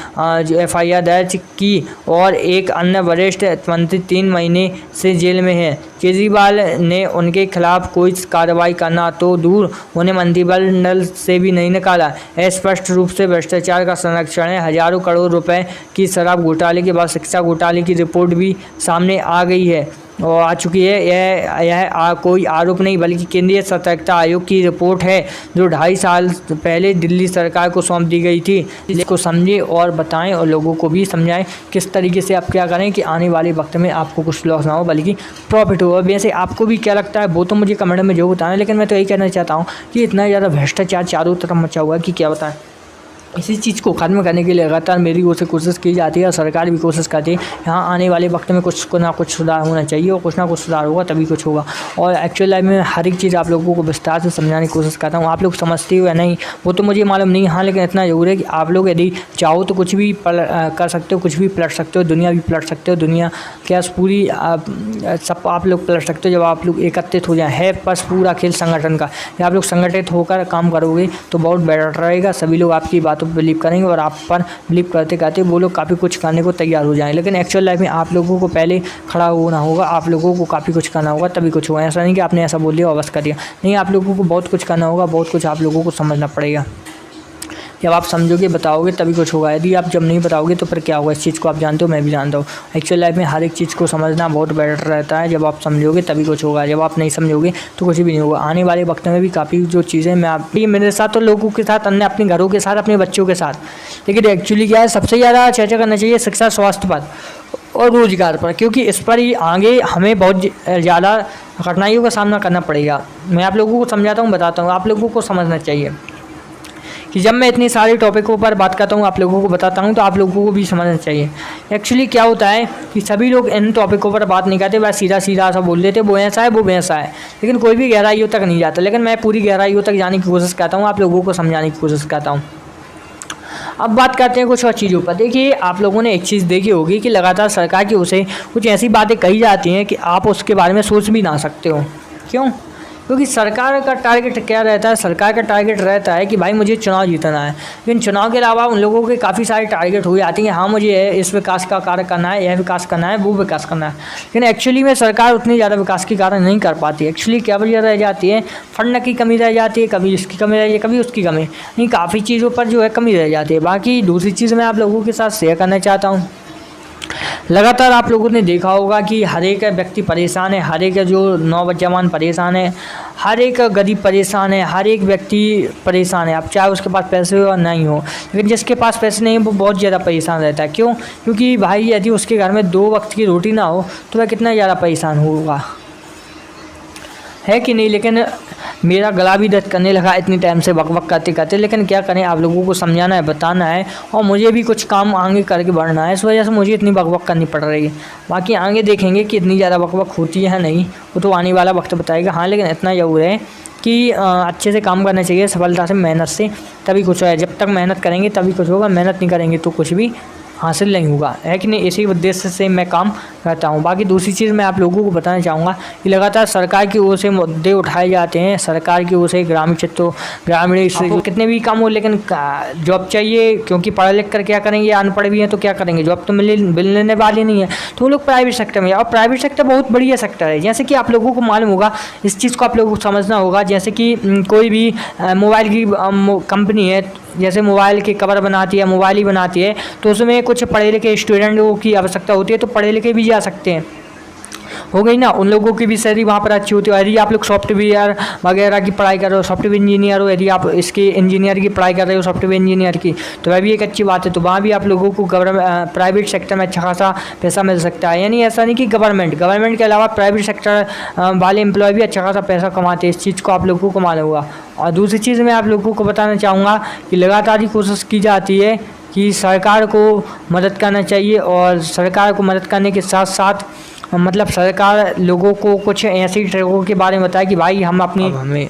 [SPEAKER 1] FIR दर्ज की और एक अन्य वरिष्ठ मंत्री 3 महीने से जेल में है। केजरीवाल ने उनके खिलाफ कोई कार्रवाई करना तो दूर, उन्हें मंत्रिमंडल से भी नहीं निकाला। स्पष्ट रूप से भ्रष्टाचार का संरक्षण है। हजारों करोड़ रुपए की शराब घोटाले के बाद शिक्षा घोटाले की रिपोर्ट भी सामने आ गई है और आ चुकी है। यह कोई आरोप नहीं बल्कि केंद्रीय सतर्कता आयोग की रिपोर्ट है जो 2.5 साल पहले दिल्ली सरकार को सौंप दी गई थी। इसको समझें और बताएं और लोगों को भी समझाएं किस तरीके से आप क्या करें कि आने वाले वक्त में आपको कुछ लॉस ना हो बल्कि प्रॉफिट हो। वैसे आपको भी क्या लगता है वो तो मुझे कमेंट में जो बताएं, लेकिन मैं तो यही कहना चाहता हूँ कि इतना ज़्यादा भ्रष्टाचार चारों तरफ मचा हुआ है कि क्या बताएं। इसी चीज़ को ख़त्म करने के लिए लगातार मेरी ओर से कोशिश की जाती है और सरकार भी कोशिश करती है। यहाँ आने वाले वक्त में कुछ ना कुछ सुधार होना चाहिए और कुछ ना कुछ सुधार होगा तभी कुछ होगा। और एक्चुअल लाइफ में हर एक चीज़ आप लोगों को विस्तार से समझाने की कोशिश करता हूँ। आप लोग समझते हो या नहीं वो तो मुझे मालूम नहीं, हाँ, लेकिन इतना ज़रूर है कि आप लोग यदि चाहो तो कुछ भी कर सकते हो, कुछ भी पलट सकते हो, दुनिया भी पलट सकते हो। दुनिया क्या पूरी सब आप लोग पलट सकते हो जब आप लोग एकत्रित हो जाए। है बस पूरा खेल संगठन का। जब आप लोग संगठित होकर काम करोगे तो बहुत बेटर रहेगा। सभी लोग आपकी बातों बिलीव करेंगे और आप पर बिलीव करते करते वो लोग काफ़ी कुछ करने को तैयार हो जाएं। लेकिन एक्चुअल लाइफ में आप लोगों को पहले खड़ा होना होगा, आप लोगों को काफ़ी कुछ करना होगा तभी कुछ होगा। ऐसा नहीं कि आपने ऐसा बोल दिया और बस कर दिया, नहीं, आप लोगों को बहुत कुछ करना होगा, बहुत कुछ आप लोगों को समझना पड़ेगा। जब आप समझोगे बताओगे तभी कुछ होगा। यदि आप जब नहीं बताओगे तो फिर क्या होगा, इस चीज़ को आप जानते हो, मैं भी जानता हूँ। एक्चुअल लाइफ में हर एक चीज़ को समझना बहुत बेटर रहता है। जब आप समझोगे तभी कुछ होगा, जब आप नहीं समझोगे तो कुछ भी नहीं होगा। आने वाले वक्त में भी काफ़ी जो चीज़ें मेरे साथ तो लोगों के साथ, अन्य अपने घरों के साथ, अपने बच्चों के साथ, लेकिन एक्चुअली क्या है सबसे ज़्यादा चर्चा करना चाहिए शिक्षा स्वास्थ्य पर। और रोज़गार पर, क्योंकि इस पर ही आगे हमें बहुत ज़्यादा कठिनाइयों का सामना करना पड़ेगा। मैं आप लोगों को समझाता हूँ, बताता हूँ, आप लोगों को समझना चाहिए कि जब मैं इतने सारे टॉपिकों पर बात करता हूँ, आप लोगों को बताता हूँ, तो आप लोगों को भी समझना चाहिए। एक्चुअली क्या होता है कि सभी लोग इन टॉपिकों पर बात नहीं करते, बस सीधा सीधा सा बोल देते, वो ऐसा है वो वैसा है, लेकिन कोई भी गहराइयों तक नहीं जाता। लेकिन मैं पूरी गहराइयों तक जाने की कोशिश करता हूँ, आप लोगों को समझाने की कोशिश करता हूँ। अब बात करते हैं कुछ और चीज़ों पर। देखिए, आप लोगों ने एक चीज़ देखी होगी कि लगातार सरकार की ओर से कुछ ऐसी बातें कही जाती हैं कि आप उसके बारे में सोच भी ना सकते हो। क्यों? क्योंकि सरकार का टारगेट क्या रहता है? सरकार का टारगेट रहता है कि भाई मुझे चुनाव जीतना है, लेकिन चुनाव के अलावा उन लोगों के काफ़ी सारे टारगेट हो जाते हैं। हाँ, मुझे इस विकास का कार्य करना है, यह विकास करना है, वो विकास करना है, लेकिन एक्चुअली में सरकार उतनी ज़्यादा विकास की कार्य नहीं कर पाती। एक्चुअली क्या वजह रह जाती है? फंड की कमी रह जाती है, कभी इसकी कमी रह जाती है, कभी उसकी कमी, नहीं, काफ़ी चीज़ों पर जो है कमी रह जाती है। बाकी दूसरी चीज़ मैं आप लोगों के साथ शेयर करना चाहता हूँ। लगातार आप लोगों ने देखा होगा कि हर एक व्यक्ति परेशान है, हर एक जो नौजवान परेशान है, हर एक गरीब परेशान है, हर एक व्यक्ति परेशान है। अब चाहे उसके पास पैसे हो या नहीं हो, लेकिन जिसके पास पैसे नहीं है वो बहुत ज़्यादा परेशान रहता है। क्यों? क्योंकि भाई यदि उसके घर में 2 वक्त की रोटी ना हो तो वह कितना ज़्यादा परेशान होगा, है कि नहीं? लेकिन मेरा गला भी दर्द करने लगा इतनी टाइम से बक बक करते करते, लेकिन क्या करें, आप लोगों को समझाना है, बताना है, और मुझे भी कुछ काम आगे करके बढ़ना है, इस वजह से मुझे इतनी बक बक करनी पड़ रही है। बाकी आगे देखेंगे कि इतनी ज़्यादा बक बक होती है नहीं, वो तो आने वाला वक्त बताएगा। हाँ, लेकिन इतना ज़रूर है कि अच्छे से काम करना चाहिए, सफलता से, मेहनत से, तभी कुछ है। जब तक मेहनत करेंगे तभी कुछ होगा, मेहनत नहीं करेंगे तो कुछ भी हासिल नहीं होगा, है कि नहीं? इसी उद्देश्य से मैं काम करता हूँ। बाकी दूसरी चीज़ मैं आप लोगों को बताना चाहूँगा कि लगातार सरकार की ओर से मुद्दे उठाए जाते हैं, सरकार की ओर से ग्रामीण क्षेत्रों, ग्रामीण कितने भी काम हो, लेकिन जॉब चाहिए, क्योंकि पढ़ लिख कर क्या करेंगे, अनपढ़ भी हैं तो क्या करेंगे, जॉब तो मिलने वाली नहीं है, तो वो लोग प्राइवेट सेक्टर में। और प्राइवेट सेक्टर बहुत बढ़िया सेक्टर है, जैसे कि आप लोगों को मालूम होगा, इस चीज़ को आप लोगों को समझना होगा। जैसे कि कोई भी मोबाइल की कंपनी है, जैसे मोबाइल की कवर बनाती है, मोबाइल ही बनाती है, तो उसमें कुछ पढ़े लिखे स्टूडेंटों की आवश्यकता होती है, तो पढ़े लिखे भी जा सकते हैं, हो गई ना, उन लोगों की भी सैलरी वहाँ पर अच्छी होती है। यदि आप लोग सॉफ्टवेयर वगैरह की पढ़ाई कर रहे हो, सॉफ्टवेयर इंजीनियर हो, यदि आप इसकी इंजीनियर की पढ़ाई कर रहे हो, सॉफ्टवेयर इंजीनियर की, तो वह भी एक अच्छी बात है। तो वहाँ भी आप लोगों को प्राइवेट सेक्टर में अच्छा खासा पैसा मिल सकता है। यानी ऐसा नहीं कि गवर्नमेंट के अलावा प्राइवेट सेक्टर वाले एम्प्लॉय भी अच्छा खासा पैसा कमाते हैं, इस चीज़ को आप लोगों को मालूम होगा। और दूसरी चीज़ मैं आप लोगों को बताना चाहूँगा कि लगातार ही कोशिश की जाती है कि सरकार को मदद करना चाहिए, और सरकार को मदद करने के साथ साथ मतलब सरकार लोगों को कुछ ऐसी ट्रिकों के बारे में बताए कि भाई हम अपनी, हमें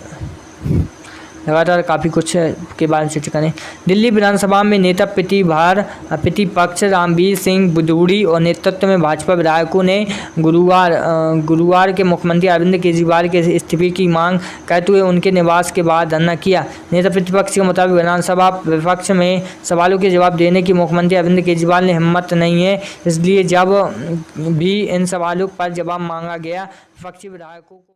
[SPEAKER 1] लगातार काफ़ी कुछ के बारे में चर्चा करें। दिल्ली विधानसभा में नेता प्रतिपक्ष रामवीर सिंह बुदूड़ी और नेतृत्व में भाजपा विधायकों ने गुरुवार के मुख्यमंत्री अरविंद केजरीवाल के इस्तीफे की मांग करते हुए उनके निवास के बाहर धरना किया। नेता प्रतिपक्ष के मुताबिक विधानसभा विपक्ष में सवालों के जवाब देने की मुख्यमंत्री अरविंद केजरीवाल ने हिम्मत नहीं है, इसलिए जब भी इन सवालों पर जवाब मांगा गया, विपक्षी विधायकों को